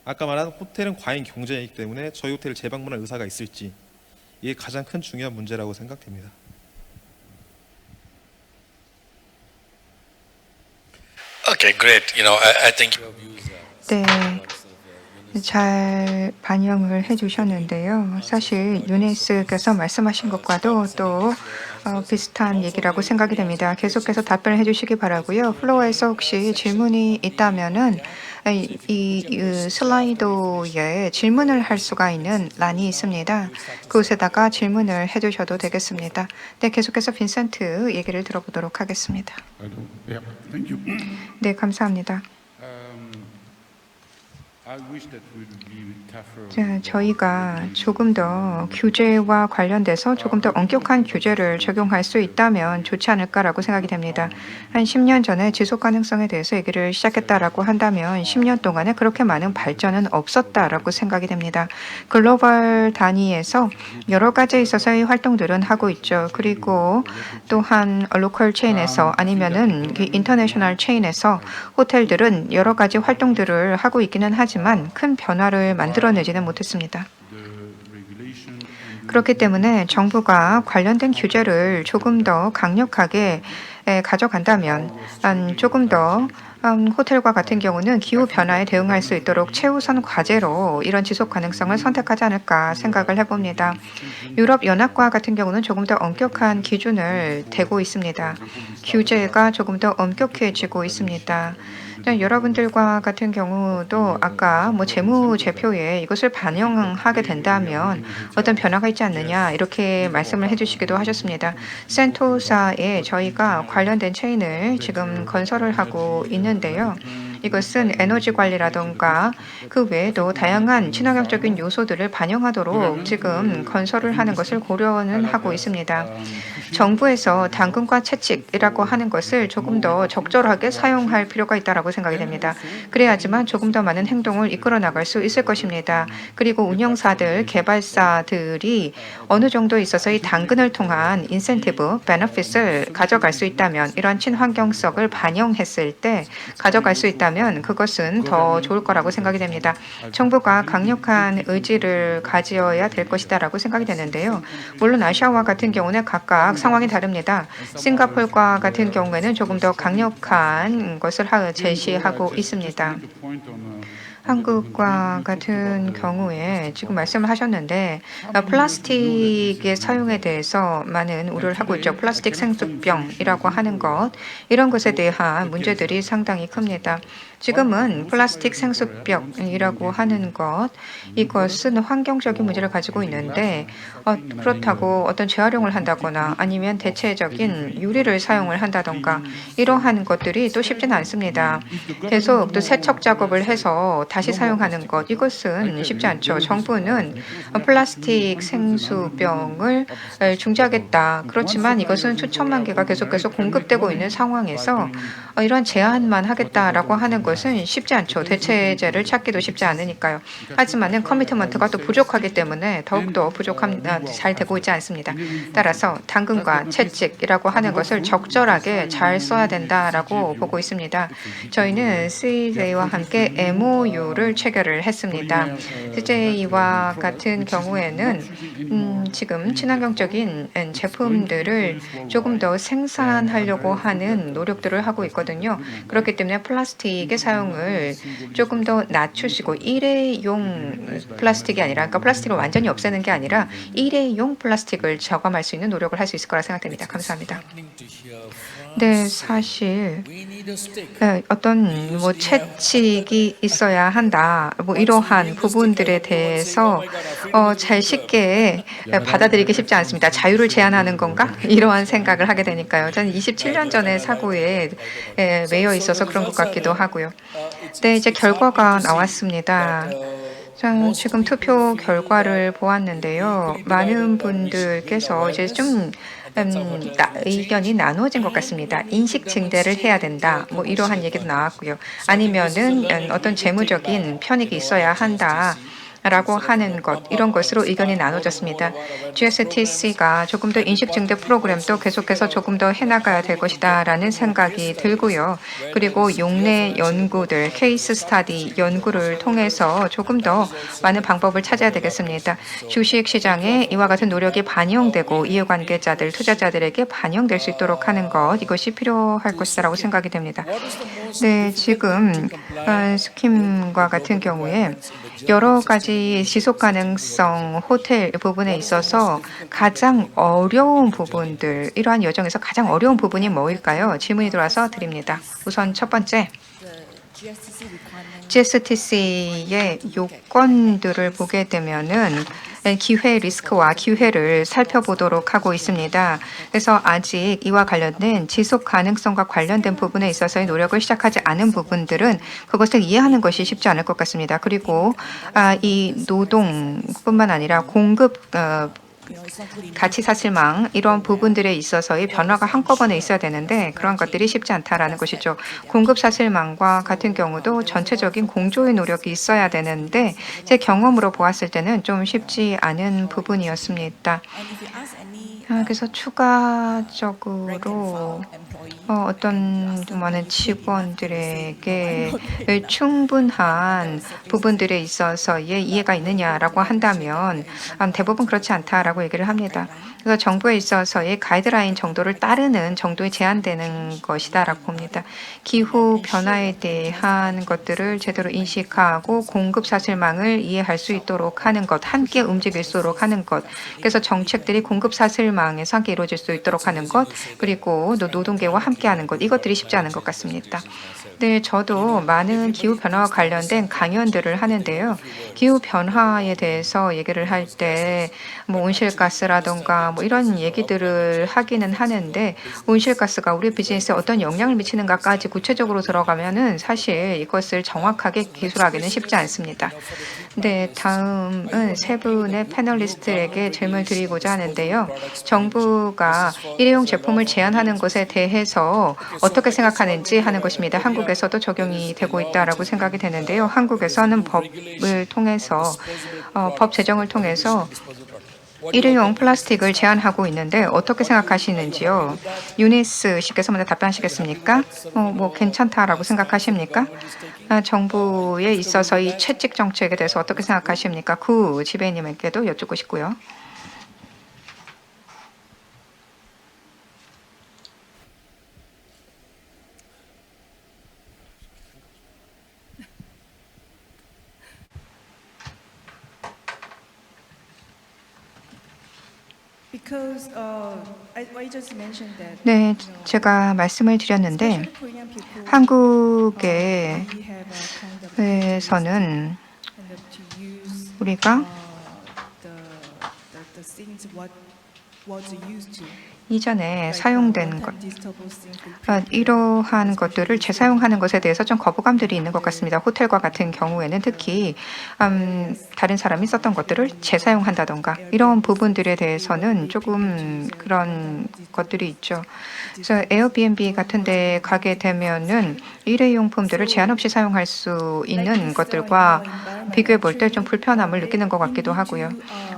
아까 말한 호텔은 과잉 경쟁이기 때문에 저희 호텔을 재방문할 의사가 있을지, 이게 가장 큰 중요한 문제라고 생각됩니다. Okay, great. I think your views are 네, 잘 반영을 해주셨는데요. 사실 유네스께서 말씀하신 것과도 또 비슷한 얘기라고 생각이 됩니다. 계속해서 답변을 해주시기 바라고요. 플로어에서 혹시 질문이 있다면은 이 슬라이도에 질문을 할 수가 있는 란이 있습니다. 그곳에다가 질문을 해주셔도 되겠습니다. 네, 계속해서 빈센트 얘기를 들어보도록 하겠습니다. Yeah, thank you. 네, 감사합니다. I wish that we would be tougher. 자, 저희가 조금 더 규제와 관련돼서 조금 더 엄격한 규제를 적용할 수 있다면 좋지 않을까라고 생각이 됩니다. 한 10년 전에 지속 가능성에 대해서 얘기를 시작했다라고 한다면 10년 동안에 그렇게 많은 발전은 없었다라고 생각이 됩니다. 글로벌 단위에서 여러 가지에 있어서의 활동들은 하고 있죠. 그리고 또한 로컬 체인에서 아니면은 인터내셔널 체인에서 호텔들은 여러 가지 활동들을 하고 있기는 하지만 하지만 큰 변화를 만들어내지는 못했습니다. 그렇기 때문에 정부가 관련된 규제를 조금 더 강력하게 가져간다면 조금 더 호텔과 같은 경우는 기후 변화에 대응할 수 있도록 최우선 과제로 이런 지속 가능성을 선택하지 않을까 생각을 해봅니다. 유럽 연합과 같은 경우는 조금 더 엄격한 기준을 대고 있습니다. 규제가 조금 더 엄격해지고 있습니다. 여러분들과 같은 경우도 아까 재무제표에 이것을 반영하게 된다면 어떤 변화가 있지 않느냐 이렇게 말씀을 해주시기도 하셨습니다. 센토사에 저희가 관련된 체인을 지금 건설을 하고 있는데요. 이것은 에너지 관리라던가 그 외에도 다양한 친환경적인 요소들을 반영하도록 지금 건설을 하는 것을 고려는 하고 있습니다. 정부에서 당근과 채찍이라고 하는 것을 조금 더 적절하게 사용할 필요가 있다고 생각이 됩니다. 그래야지만 조금 더 많은 행동을 이끌어 나갈 수 있을 것입니다. 그리고 운영사들, 개발사들이 어느 정도 있어서 이 당근을 통한 인센티브, 베너핏을 가져갈 수 있다면 이러한 친환경성을 반영했을 때 가져갈 수 있다면 그것은 더 좋을 거라고 생각이 됩니다. 정부가 강력한 의지를 가지어야 될 것이다라고 생각이 되는데요. 물론 아시아와 같은 경우는 각각 상황이 다릅니다. 싱가포르과 같은 경우에는 조금 더 강력한 것을 제시하고 있습니다. 한국과 같은 경우에 지금 말씀을 하셨는데 플라스틱의 사용에 대해서 많은 우려를 하고 있죠. 플라스틱 생수병이라고 하는 것 이런 것에 대한 문제들이 상당히 큽니다. 지금은 플라스틱 생수병이라고 하는 것 이것은 환경적인 문제를 가지고 있는데 그렇다고 어떤 재활용을 한다거나 아니면 대체적인 유리를 사용을 한다던가 이러한 것들이 또 쉽지는 않습니다. 계속 또 세척 작업을 해서 다시 사용하는 것 이것은 쉽지 않죠. 정부는 플라스틱 생수병을 중지하겠다. 그렇지만 이것은 수천만 개가 계속해서 공급되고 있는 상황에서 이러한 제한만 하겠다라고 하는 것은 쉽지 않죠. 대체제를 찾기도 쉽지 않으니까요. 하지만은 커미트먼트가 또 부족하기 때문에 더욱더 잘 되고 있지 않습니다. 따라서 당근과 채찍이라고 하는 것을 적절하게 잘 써야 된다라고 보고 있습니다. 저희는 CJ와 함께 MOU를 체결을 했습니다. CJ와 같은 경우에는 지금 친환경적인 제품들을 조금 더 생산하려고 하는 노력들을 하고 있거든요. 그렇기 때문에 플라스틱의 사용을 조금 더 낮추시고 일회용 플라스틱이 아니라 그러니까 플라스틱을 완전히 없애는 게 아니라 일회용 플라스틱을 저감할 수 있는 노력을 할 수 있을 거라 생각됩니다. 감사합니다. 네, 사실 어떤 채찍이 있어야 한다. 이러한 부분들에 대해서 잘 쉽게 받아들이기 쉽지 않습니다. 자유를 제한하는 건가? 이러한 생각을 하게 되니까요. 저는 27년 전의 사고에 매여 있어서 그런 것 같기도 하고요. 네, 이제 결과가 나왔습니다. 지금 투표 결과를 보았는데요. 많은 분들께서 이제 좀 의견이 나누어진 것 같습니다. 인식 증대를 해야 된다. 이러한 얘기도 나왔고요. 아니면은 어떤 재무적인 편익이 있어야 한다. 라고 하는 것 이런 것으로 의견이 나눠졌습니다. GSTC가 조금 더 인식 증대 프로그램도 계속해서 조금 더 해나가야 될 것이다라는 생각이 들고요. 그리고 용내 연구들, 케이스 스타디 연구를 통해서 조금 더 많은 방법을 찾아야 되겠습니다. 주식 시장에 이와 같은 노력이 반영되고 이해관계자들, 투자자들에게 반영될 수 있도록 하는 것 이것이 필요할 것이라고 생각이 됩니다. 네, 지금 스킴과 같은 경우에 여러 가지 지속 가능성 호텔 부분에 있어서 가장 어려운 부분들, 이러한 여정에서 가장 어려운 부분이 뭐일까요? 질문이 들어와서 드립니다. 우선 첫 번째, GSTC의 요건들을 보게 되면은 기회 리스크와 기회를 살펴보도록 하고 있습니다. 그래서 아직 이와 관련된 지속 가능성과 관련된 부분에 있어서의 노력을 시작하지 않은 부분들은 그것을 이해하는 것이 쉽지 않을 것 같습니다. 그리고 이 노동뿐만 아니라 공급 가치 사슬망 이런 부분들에 있어서의 변화가 한꺼번에 있어야 되는데 그런 것들이 쉽지 않다라는 것이죠. 공급 사슬망과 같은 경우도 전체적인 공조의 노력이 있어야 되는데 제 경험으로 보았을 때는 좀 쉽지 않은 부분이었습니다. 그래서 추가적으로 어떤 많은 직원들에게 충분한 부분들에 있어서의 이해가 있느냐라고 한다면 대부분 그렇지 않다라고 얘기를 합니다. 그래서 정부에 있어서의 가이드라인 정도를 따르는 정도에 제한되는 것이다라고 봅니다. 기후 변화에 대한 것들을 제대로 인식하고 공급 사슬망을 이해할 수 있도록 하는 것, 함께 움직일수록 하는 것, 그래서 정책들이 공급 사슬망에서 함께 이루어질 수 있도록 하는 것, 그리고 노동계와 함께하는 것, 이것들이 쉽지 않은 것 같습니다. 네, 저도 많은 기후 변화와 관련된 강연들을 하는데요. 기후 변화에 대해서 얘기를 할 때 뭐 온실가스라던가 뭐 이런 얘기들을 하기는 하는데 온실가스가 우리 비즈니스에 어떤 영향을 미치는가까지 구체적으로 들어가면은 사실 이것을 정확하게 기술하기는 쉽지 않습니다. 네, 다음은 세 분의 패널리스트에게 질문을 드리고자 하는데요. 정부가 일회용 제품을 제한하는 것에 대해서 어떻게 생각하는지 하는 것입니다. 한국에서도 적용이 되고 있다라고 생각이 되는데요. 한국에서는 법을 통해서 법 제정을 통해서 일회용 플라스틱을 제한하고 있는데 어떻게 생각하시는지요? 유니스 씨께서 먼저 답변하시겠습니까? 뭐 괜찮다라고 생각하십니까? 정부에 있어서 이 채찍 정책에 대해서 어떻게 생각하십니까? 구 지배님에게도 여쭙고 싶고요. Because I just mentioned that 네, 제가 말씀을 드렸는데 Korean people 한국에서는 we have a kind of to use 우리가 the things what was used to 이전에 사용된 것, disposable things. 이러한 것들을 재사용하는 것에 대해서 좀 거부감들이 있는 것 같습니다. 호텔과 같은 경우에는 특히 다른 사람이 썼던 것들을 재사용한다던가 이런 부분들에 대해서는 조금 그런 것들이 있죠. 그래서 에어비앤비 같은 데 가게 되면은 일회용품들을 제한 없이 사용할 수 있는 것들과 비교해 볼 때 좀 불편함을 느끼는 것 같기도 하고요.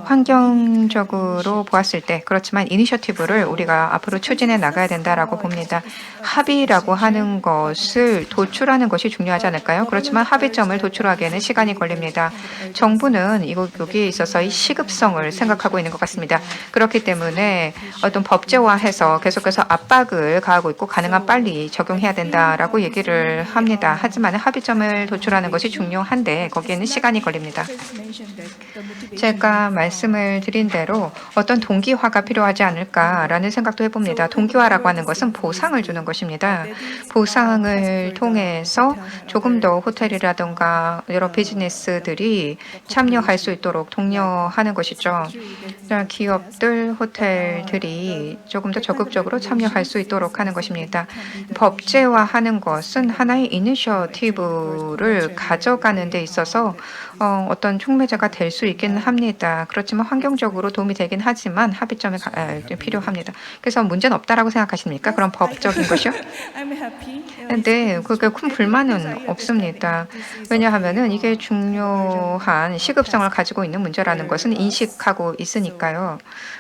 환경적으로 보았을 때 그렇지만 이니셔티브를 우리가 앞으로 추진해 나가야 된다라고 봅니다. 합의라고 하는 것을 도출하는 것이 중요하지 않을까요? 그렇지만 합의점을 도출하기에는 시간이 걸립니다. 정부는 여기에 있어서 이 시급성을 생각하고 있는 것 같습니다. 그렇기 때문에 어떤 법제화해서 계속해서 압박을 가하고 있고 가능한 빨리 적용해야 된다라고 얘기를 합니다. 하지만 합의점을 도출하는 것이 중요한데 거기에는 시간이 걸립니다. 제가 말씀을 드린 대로 어떤 동기화가 필요하지 않을까라는 생각도 해봅니다. 동기화라고 하는 것은 보상을 주는 것입니다. 보상을 통해서 조금 더 호텔이라든가 여러 비즈니스들이 참여할 수 있도록 독려하는 것이죠. 기업들, 호텔들이 조금 더 적극적으로 참여할 수 있도록 하는 것입니다. 법제화하는 것은 하나의 이니셔티브를 가져가는 데 있어서 어떤 촉매제가 될 수 있기는 합니다. 그렇지만 환경적으로 도움이 되긴 하지만 합의점이 필요합니다. 그래서 문제는 없다라고 생각하십니까? 그런 법적인 것이요? I'm happy. 네, 그게 큰 불만은 없습니다. 왜냐하면은 이게 중요한 시급성을 가지고 있는 문제라는 것은 인식하고 있으니까요.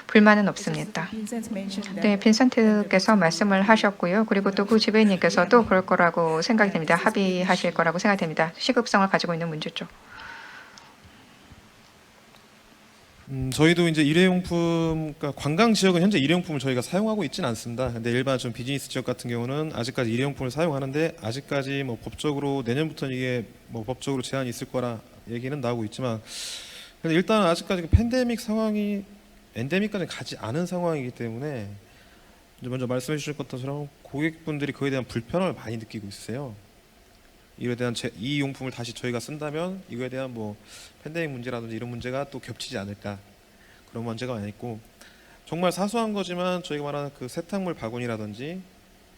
불만은 없습니다. Vincent mentioned that 네, 빈센트께서 말씀을 하셨고요. 그리고 또 그 지배인님께서도 그럴 거라고 생각이 됩니다. 합의하실 거라고 생각이 됩니다. 시급성을 가지고 있는 문제죠. 저희도 이제 일회용품, 그러니까 관광 지역은 현재 일회용품을 저희가 사용하고 있지는 않습니다. 근데 일반 좀 비즈니스 지역 같은 경우는 아직까지 일회용품을 사용하는데 아직까지 뭐 법적으로 내년부터는 이게 뭐 법적으로 제한이 있을 거라 얘기는 나오고 있지만, 근데 일단 아직까지 팬데믹 상황이 엔데믹까지 가지 않은 상황이기 때문에 이제 먼저 말씀해 주실 것처럼 고객분들이 그에 대한 불편함을 많이 느끼고 있으세요. 이에 대한 이 용품을 다시 저희가 쓴다면 이거에 대한 뭐 팬데믹 문제라든지 이런 문제가 또 겹치지 않을까, 그런 문제가 많이 있고, 정말 사소한 거지만 저희가 말하는 그 세탁물 바구니라든지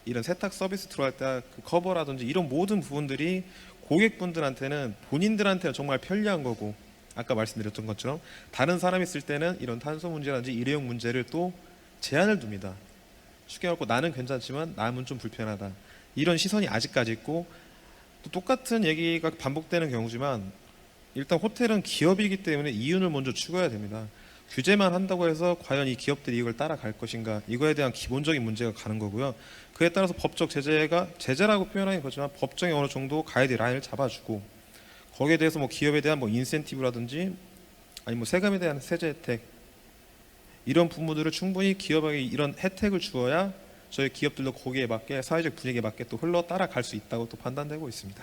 이런 세탁 서비스 들어갈 때 그 커버라든지 이런 모든 부분들이 고객분들한테는 본인들한테는 정말 편리한 거고, 아까 말씀드렸던 것처럼 다른 사람이 쓸 때는 이런 탄소 문제라든지 일회용 문제를 또 제한을 둡니다. 쉽게 말하고 나는 괜찮지만 남은 좀 불편하다, 이런 시선이 아직까지 있고, 또 똑같은 얘기가 반복되는 경우지만 일단 호텔은 기업이기 때문에 이윤을 먼저 추구해야 됩니다. 규제만 한다고 해서 과연 이 기업들이 이걸 따라갈 것인가, 이거에 대한 기본적인 문제가 가는 거고요. 그에 따라서 법적 제재라고 표현하긴 그렇지만 법정에 어느 정도 가이드라인을 잡아주고, 거기에 대해서 뭐 기업에 대한 뭐 인센티브라든지 아니 뭐 세금에 대한 세제 혜택, 이런 부분들을 충분히 기업에게 이런 혜택을 주어야 저희 기업들도 거기에 맞게, 사회적 분위기에 맞게 또 흘러 따라갈 수 있다고 또 판단되고 있습니다.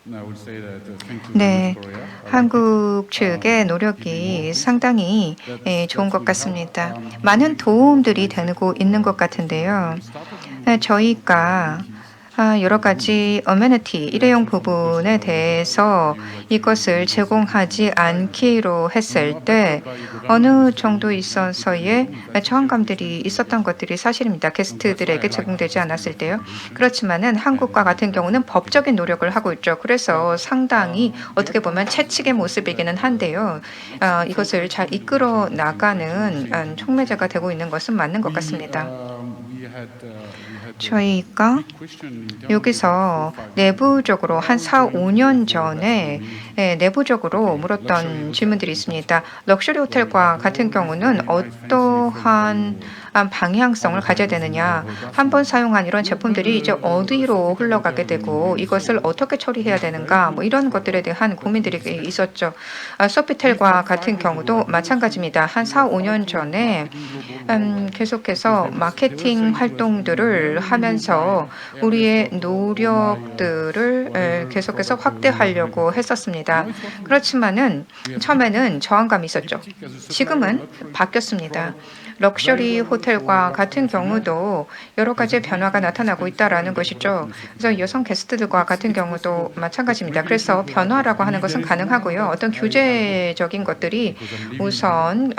And I would say that, thank you 네, very much, Korea. 한국 측의 노력이 상당히 좋은 것 같습니다. 많은 도움들이 되고 있는 것 같은데요. 저희가 여러 가지 어메니티, 일회용 부분에 대해서 이것을 제공하지 않기로 했을 때 어느 정도 있어서의 저항감들이 있었던 것들이 사실입니다. 게스트들에게 제공되지 않았을 때요. 그렇지만은 한국과 같은 경우는 법적인 노력을 하고 있죠. 그래서 상당히 어떻게 보면 채찍의 모습이기는 한데요. 이것을 잘 이끌어 나가는 촉매제가 되고 있는 것은 맞는 것 같습니다. 저희가 여기서 내부적으로 한 4, 5년 전에 내부적으로 물었던 질문들이 있습니다. 럭셔리 호텔과 같은 경우는 어떠한 방향성을 가져야 되느냐, 한번 사용한 이런 제품들이 이제 어디로 흘러가게 되고 이것을 어떻게 처리해야 되는가, 뭐 이런 것들에 대한 고민들이 있었죠. 소피텔과 같은 경우도 마찬가지입니다. 한 4, 5년 전에 계속해서 마케팅 활동들을 하면서 우리의 노력들을 계속해서 확대하려고 했었습니다. 그렇지만은 처음에는 저항감이 있었죠. 지금은 바뀌었습니다. 럭셔리 호텔과 같은 경우도 여러 가지 변화가 나타나고 있다라는 것이죠. 그래서 여성 게스트들과 같은 경우도 마찬가지입니다. 그래서 변화라고 하는 것은 가능하고요. 어떤 규제적인 것들이 우선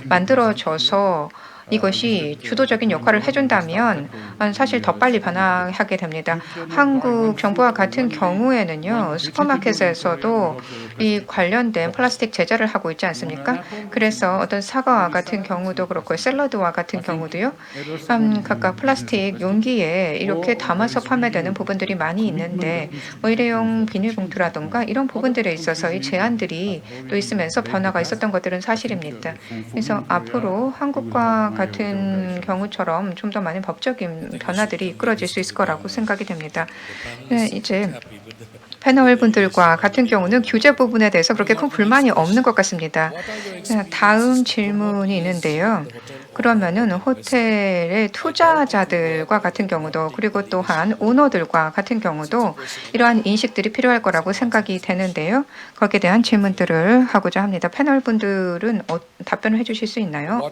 만들어져서 이것이 주도적인 역할을 해준다면 사실 더 빨리 변화하게 됩니다. 한국 정부와 같은 경우에는요, 슈퍼마켓에서도 이 관련된 플라스틱 제재를 하고 있지 않습니까? 그래서 어떤 사과와 같은 경우도 그렇고 샐러드와 같은 경우도요, 각각 플라스틱 용기에 이렇게 담아서 판매되는 부분들이 많이 있는데, 뭐 일회용 비닐봉투라든가 이런 부분들에 있어서 이 제한들이 또 있으면서 변화가 있었던 것들은 사실입니다. 그래서 앞으로 한국과 같은 경우처럼 좀 더 많은 법적인 변화들이 이끌어질 수 있을 거라고 생각이 됩니다. 네, 이제 패널 분들과 같은 경우는 규제 부분에 대해서 그렇게 큰 불만이 없는 것 같습니다. 다음 질문이 있는데요. 그러면은 호텔의 투자자들과 같은 경우도, 그리고 또한 오너들과 같은 경우도 이러한 인식들이 필요할 거라고 생각이 되는데요. 거기에 대한 질문들을 하고자 합니다. 패널 분들은 답변을 해주실 수 있나요?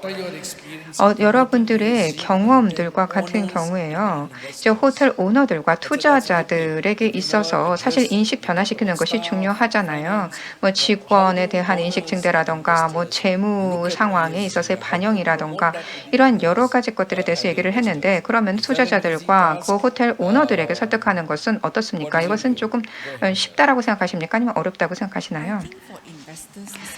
여러분들의 경험들과 같은 경우에요. 이제 호텔 오너들과 투자자들에게 있어서 사실 인식 변화시키는 것이 중요하잖아요. 뭐 직원에 대한 인식 증대라던가, 뭐 재무 상황에 있어서의 반영이라던가 이러한 여러 가지 것들에 대해서 얘기를 했는데, 그러면 투자자들과 그 호텔 오너들에게 설득하는 것은 어떻습니까? 이것은 조금 쉽다라고 생각하십니까? 아니면 어렵다고 생각하시나요?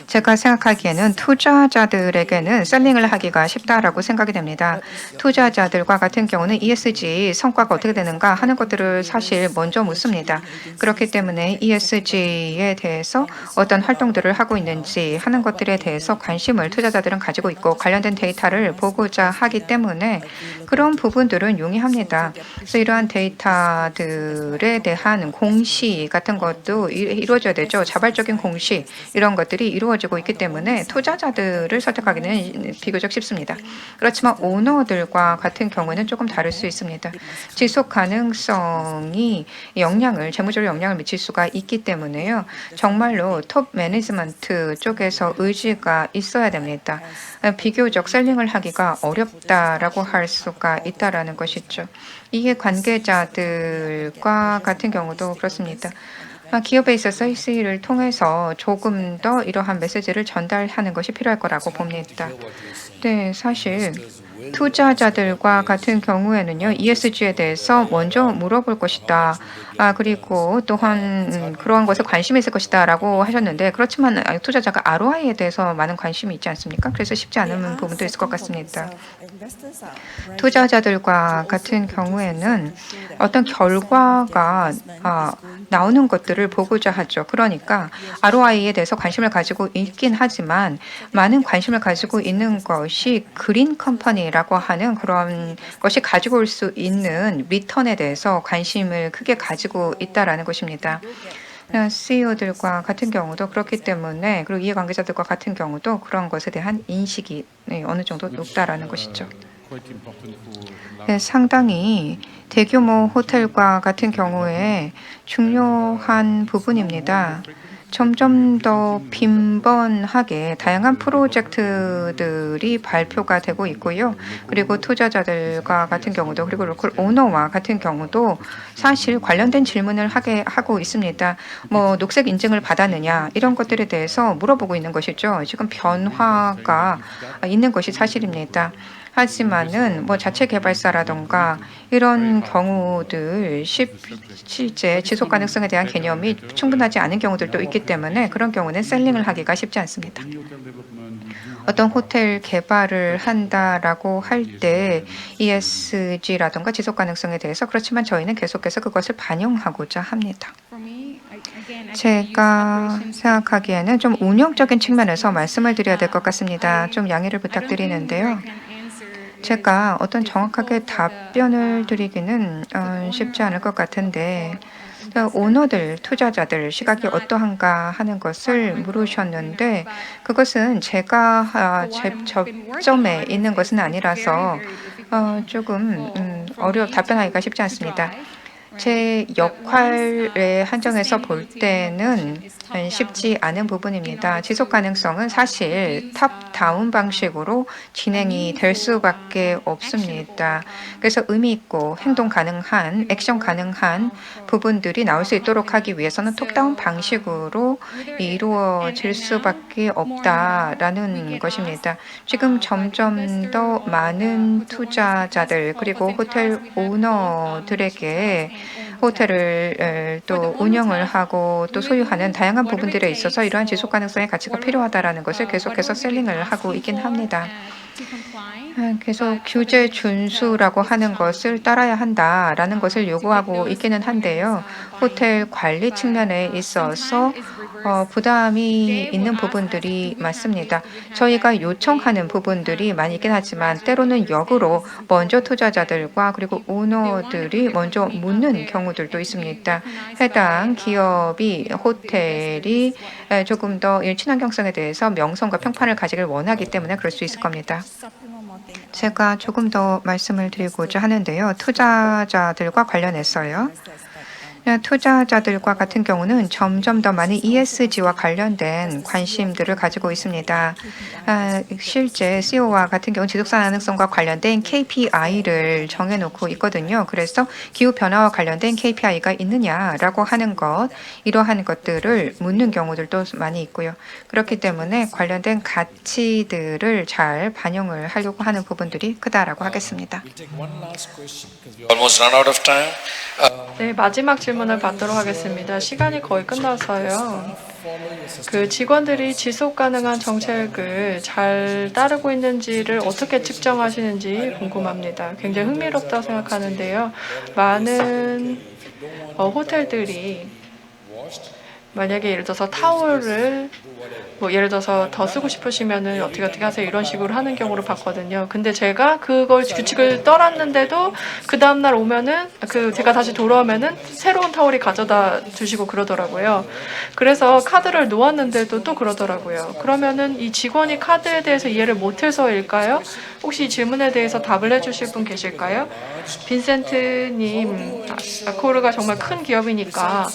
제가 생각하기에는 투자자들에게는 셀링을 하기가 쉽다라고 생각이 됩니다. 투자자들과 같은 경우는 ESG 성과가 어떻게 되는가 하는 것들을 사실 먼저 묻습니다. 그렇기 때문에 ESG에 대해서 어떤 활동들을 하고 있는지 하는 것들에 대해서 관심을 투자자들은 가지고 있고 관련된 데이터를 보고자 하기 때문에 그런 부분들은 용이합니다. 그래서 이러한 데이터들에 대한 공시 같은 것도 이루어져야 되죠. 자발적인 공시 이런 것들이 이루어지고 있기 때문에 투자자들을 설득하기는 비교적 쉽습니다. 그렇지만 오너들과 같은 경우는 조금 다를 수 있습니다. 지속 가능성이 재무적으로 영향을 미칠 수가 있기 때문에요. 정말로 톱 매니지먼트 쪽에서 의지가 있어야 됩니다. 비교적 셀링을 하기가 어렵다라고 할 수가 있다라는 것이죠. 이게 관계자들과 같은 경우도 그렇습니다. 기업에 있어서 EC를 통해서 조금 더 이러한 메시지를 전달하는 것이 필요할 거라고 봅니다. 네, 사실 투자자들과 같은 경우에는요, ESG에 대해서 먼저 물어볼 것이다. 그리고 또한 그러한 것에 관심이 있을 것이다라고 하셨는데, 그렇지만 투자자가 ROI에 대해서 많은 관심이 있지 않습니까? 그래서 쉽지 않은 부분도 있을 것 같습니다. 투자자들과 같은 경우에는 어떤 결과가 나오는 것들을 보고자 하죠. 그러니까 ROI에 대해서 관심을 가지고 있긴 하지만 많은 관심을 가지고 있는 것이 그린 컴퍼니라고 하는 그런 것이 가지고 올 수 있는 리턴에 대해서 관심을 크게 가지고 있다라는 것입니다. CEO들과 같은 경우도 그렇기 때문에, 그리고 이해관계자들과 같은 경우도 그런 것에 대한 인식이 어느 정도 높다라는 것이죠. quite important for 네, 상당히 대규모 호텔과 같은 경우에 중요한 부분입니다. 점점 더 빈번하게 다양한 프로젝트들이 발표가 되고 있고요. 그리고 투자자들과 같은 경우도, 그리고 로컬 오너와 같은 경우도 사실 관련된 질문을 하고 있습니다. 뭐 녹색 인증을 받았느냐, 이런 것들에 대해서 물어보고 있는 것이죠. 지금 변화가 있는 것이 사실입니다. 하지만은 뭐 자체 개발사라던가 이런 경우들 실제 지속 가능성에 대한 개념이 충분하지 않은 경우들도 있기 때문에 그런 경우는 셀링을 하기가 쉽지 않습니다. new hotel development, we do 어떤 호텔 개발을 한다라고 할 때 ESG라던가 지속 가능성에 대해서, 그렇지만 저희는 계속해서 그것을 반영하고자 합니다. For me, again, I can use 제가 operations 생각하기에는 좀 운영적인 측면에서 말씀을 드려야 될 것 같습니다. 좀 양해를 부탁드리는데요. 제가 어떤 정확하게 답변을 드리기는 쉽지 않을 것 같은데, 오너들, 투자자들 시각이 어떠한가 하는 것을 물으셨는데, 그것은 제가 접점에 있는 것은 아니라서 조금 답변하기가 쉽지 않습니다. 제 역할에 한정해서 볼 때는 쉽지 않은 부분입니다. 지속 가능성은 사실 탑다운 방식으로 진행이 될 수밖에 없습니다. 그래서 의미 있고 행동 가능한, 액션 가능한 부분들이 나올 수 있도록 하기 위해서는 톱다운 방식으로 이루어질 수밖에 없다라는 것입니다. 지금 점점 더 많은 투자자들, 그리고 호텔 오너들에게 호텔을 또 운영을 하고 또 소유하는 다양한 부분들에 있어서 이러한 지속 가능성의 가치가 필요하다라는 것을 계속해서 셀링을 하고 있긴 합니다. 계속 규제 준수라고 하는 것을 따라야 한다라는 것을 요구하고 있기는 한데요. 호텔 관리 측면에 있어서 부담이 있는 부분들이 많습니다. 저희가 요청하는 부분들이 많이 있긴 하지만 때로는 역으로 먼저 투자자들과 그리고 오너들이 먼저 묻는 경우들도 있습니다. 해당 기업이 호텔이 조금 더 친환경성에 대해서 명성과 평판을 가지길 원하기 때문에 그럴 수 있을 겁니다. 제가 조금 더 말씀을 드리고자 하는데요. 투자자들과 관련해서요. 투자자들과 같은 경우는 점점 더 많은 ESG와 관련된 관심들을 가지고 있습니다. 실제 CEO와 같은 경우 지속 가능성과 관련된 KPI를 정해놓고 있거든요. 그래서 기후 변화와 관련된 KPI가 있느냐라고 하는 것, 이러한 것들을 묻는 경우들도 많이 있고요. 그렇기 때문에 관련된 가치들을 잘 반영을 하려고 하는 부분들이 크다라고 하겠습니다. We'll take one last question because we almost run out of time. 네, 마지막 질문을 받도록 하겠습니다. 시간이 거의 끝나서요. 그 직원들이 지속 가능한 정책을 잘 따르고 있는지를 어떻게 측정하시는지 궁금합니다. 굉장히 흥미롭다고 생각하는데요. 많은 호텔들이 만약에 예를 들어서 타월을 예를 들어서 더 쓰고 싶으시면은 어떻게 하세요? 이런 식으로 하는 경우를 봤거든요. 근데 제가 그걸 규칙을 떠났는데도 그 다음날 오면은 제가 다시 돌아오면은 새로운 타월이 가져다 주시고 그러더라고요. 그래서 카드를 놓았는데도 또 그러더라고요. 그러면은 이 직원이 카드에 대해서 이해를 못해서일까요? 혹시 이 질문에 대해서 답을 해주실 분 계실까요? 빈센트님, 아코르가 정말 큰 기업이니까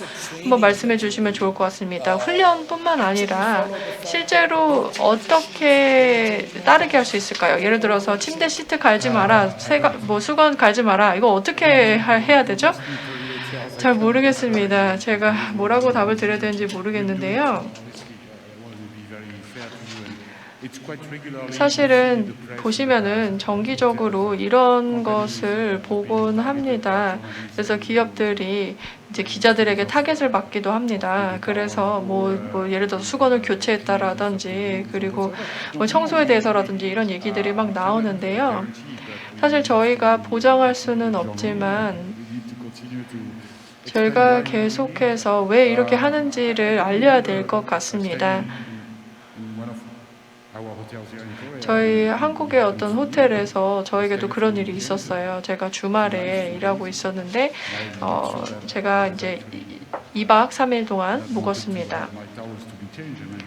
한번 말씀해 주시면 좋을 것 같습니다. 훈련뿐만 아니라 실제로 어떻게 따르게 할 수 있을까요? 예를 들어서 침대 시트 갈지 마라, 수건 갈지 마라. 이거 어떻게 해야 되죠? 잘 모르겠습니다. 제가 뭐라고 답을 드려야 되는지 모르겠는데요. it's quite regularly 사실은 in the press 보시면은 정기적으로 이런 것을 보곤 합니다. 그래서 기업들이 이제 기자들에게 타겟을 받기도 합니다. 그래서 뭐 예를 들어서 수건을 교체했다라든지 그리고 뭐 청소에 대해서라든지 이런 얘기들이 막 나오는데요. 사실 저희가 보장할 수는 없지만 we need to continue to 저희가 계속해서 왜 이렇게 하는지를 알려야 될 것 같습니다. in one of our hotels here in Korea. 저희 한국의 어떤 호텔에서 저에게도 그런 일이 있었어요. 제가 주말에 일하고 있었는데 제가 이제 2박 3일 동안 묵었습니다. My towels to be changed and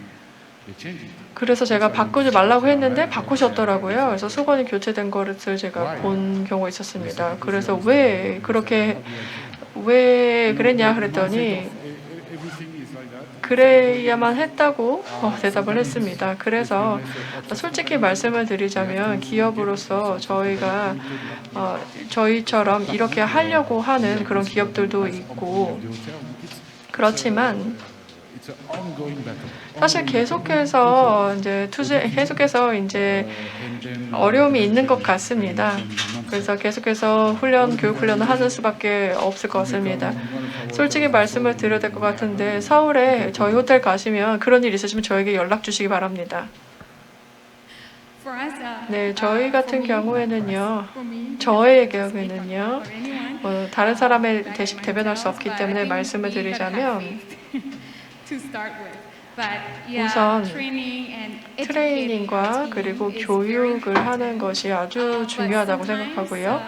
they changed it. 그래서 제가 바꾸지 말라고 했는데 바꾸셨더라고요. 그래서 수건이 교체된 것을 제가 본 경우가 있었습니다. 그래서 왜 그랬냐 그랬더니 Everything is like that. 그래야만 했다고 대답을 했습니다. 그래서 솔직히 말씀을 드리자면 기업으로서 저희가 저희처럼 이렇게 하려고 하는 그런 기업들도 있고 그렇지만 It's an ongoing battle. 사실 계속해서 이제 어려움이 있는 것 같습니다. 그래서 계속해서 교육 훈련을 하는 수밖에 없을 것 같습니다. 솔직히 말씀을 드려야 될 것 같은데 서울에 저희 호텔 가시면 그런 일 있으시면 저에게 연락 주시기 바랍니다. For us, 네, 저희 같은 경우에는요, for me, 저의 경우에는요, for anyone, 다른 사람을 대변할 수 없기 때문에 말씀을 드리자면 to start with. But yeah, 우선 training and educating 트레이닝과 our team 그리고 is very 교육을 하는 것이 아주 중요하다고 생각하고요.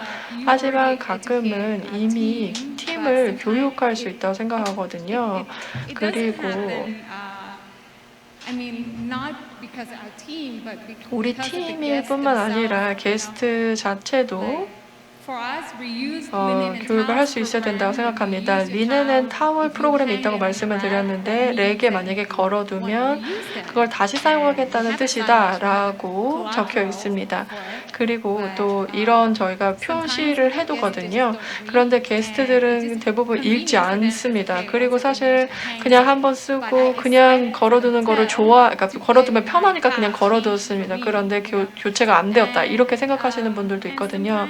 하지만 가끔은 이미 팀을 교육할 수 있다고 생각하거든요. 그리고 우리 팀일 뿐만 아니라 게스트 자체도 교육을 할 수 있어야 된다고 생각합니다. 리넨 앤 타월 프로그램이 있다고 말씀을 드렸는데 렉에 만약에 걸어두면 그걸 다시 사용하겠다는 뜻이다라고 적혀 있습니다. 그리고 또 이런 저희가 표시를 해두거든요. 그런데 게스트들은 대부분 읽지 않습니다. 그리고 사실 그냥 한번 쓰고 그냥 걸어두는 거를 그러니까 걸어두면 편하니까 그냥 걸어두었습니다. 그런데 교체가 안 되었다 이렇게 생각하시는 분들도 있거든요.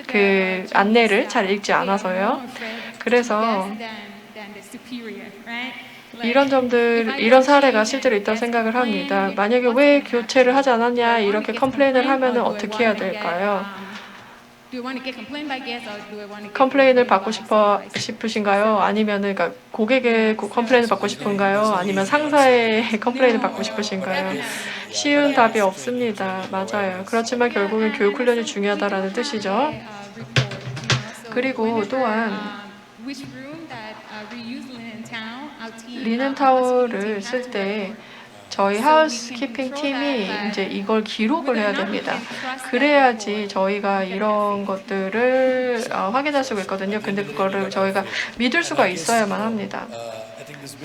그 안내를 잘 읽지 않아서요. 그래서 이런 사례가 실제로 있다고 생각을 합니다. 만약에 왜 교체를 하지 않았냐 이렇게 컴플레인을 하면은 어떻게 해야 될까요? 컴플레인을 받고 싶으신가요? 아니면은 그러니까 고객의 컴플레인을 받고 싶은가요? 아니면 상사의 컴플레인을 받고 싶으신가요? 쉬운 답이 없습니다. 맞아요. 그렇지만 결국은 교육 훈련이 중요하다라는 뜻이죠. 그리고 또한 리넨 타월을 쓸 때 저희 하우스키핑 팀이 이제 이걸 기록을 해야 됩니다. 그래야지 저희가 이런 것들을 확인할 수가 있거든요. 근데 그거를 저희가 믿을 수가 있어야만 합니다.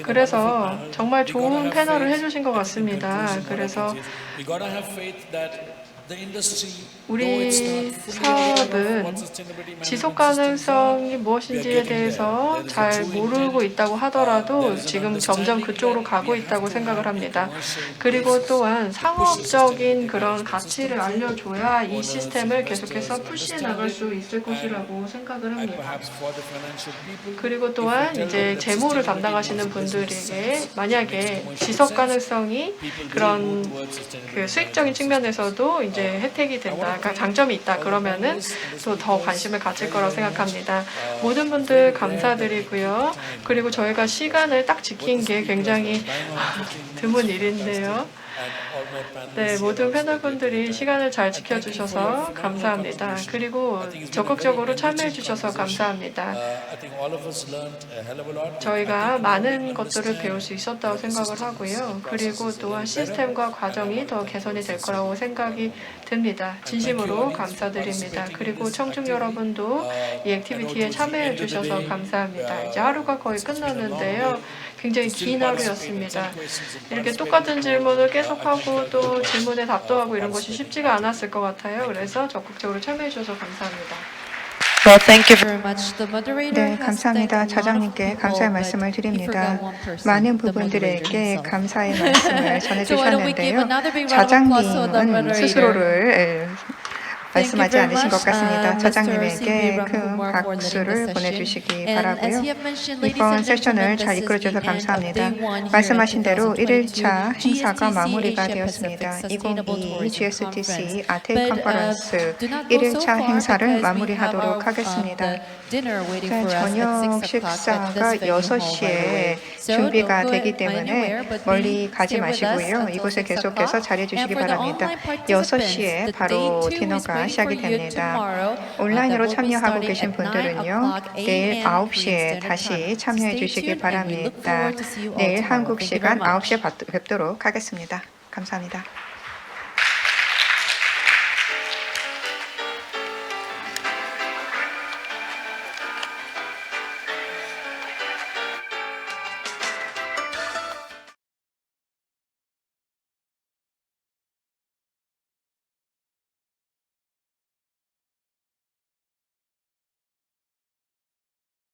그래서 정말 좋은 패널을 해주신 것 같습니다. 그래서 우리 사업은 지속 가능성이 무엇인지에 대해서 잘 모르고 있다고 하더라도 지금 점점 그쪽으로 가고 있다고 생각을 합니다. 그리고 또한 상업적인 그런 가치를 알려줘야 이 시스템을 계속해서 푸시해 나갈 수 있을 것이라고 생각을 합니다. 그리고 또한 이제 재무를 담당하시는 분들에게 만약에 지속 가능성이 그런 그 수익적인 측면에서도 이제 혜택이 된다, 그러니까 장점이 있다 그러면은 또 더 관심을 가질 거라고 생각합니다. 모든 분들 감사드리고요. 그리고 저희가 시간을 딱 지킨 게 굉장히 드문 일인데요. 네, 모든 패널분들이 시간을 잘 지켜주셔서 감사합니다. 그리고 적극적으로 참여해주셔서 감사합니다. 저희가 많은 것들을 배울 수 있었다고 생각을 하고요. 그리고 또한 시스템과 과정이 더 개선이 될 거라고 생각이 듭니다. 진심으로 감사드립니다. 그리고 청중 여러분도 이 액티비티에 참여해 주셔서 감사합니다. 이제 하루가 거의 끝났는데요. 굉장히 긴 하루였습니다. 이렇게 똑같은 질문을 계속하고 또 질문에 답도 하고 이런 것이 쉽지가 않았을 것 같아요. 그래서 적극적으로 참여해 주셔서 감사합니다. Well, thank you very much. The moderator 네, has 감사합니다. thanked a lot 자장님께 of people, 감사의 but 말씀을 he 드립니다. forgot one person, 많은 the moderator 부분들에게 himself. 감사의 말씀을 So why don't we give 전해주셨는데요. another big round of applause to the 자장님은 moderator? 스스로를 Thank you 말씀하지 very 않으신 것 much, 같습니다. Mr. 자장님에게 C.B. 큰 Ramkumar for leading 박수를 the session. 보내주시기 And as 바라고요. you have mentioned, ladies 이번 and 세션을 gentlemen, 잘 this is 이끌어주셔서 the end of 감사합니다. day one here 말씀하신 at 대로 2022 1일차 행사가 GSTC 마무리가 Asia 되었습니다. Pacific Sustainable 2022 Tourism GSTC Conference. 아테이 But, 컨퍼런스 do not go so 1일차 far 행사를 because we have 마무리하도록 our, 하겠습니다. the dinner waiting 자, for us at 저녁 6 o'clock at 식사가 this venue hall, by the 6시에 way. So 준비가 don't go 되기 anywhere, 때문에 but 멀리 please 가지 stay with us 마시고요. until 이곳에 6 계속해서 o'clock. 자리해 And 주시기 for the 바랍니다. online participants, 6시에 the 바로 day 2 is 디너가 waiting 시작이 for you 됩니다. tomorrow. 온라인으로 That will be 참여하고 starting 계신 at 9 분들은요. o'clock 내일 a.m. 9시에 Korean 다시 Standard Time. 참여해 Stay 주시기 tuned and we look 바랍니다. forward to see you all 내일 tomorrow. 한국 Thank you 시간 very much. 9시에 뵙도록 하겠습니다. 감사합니다.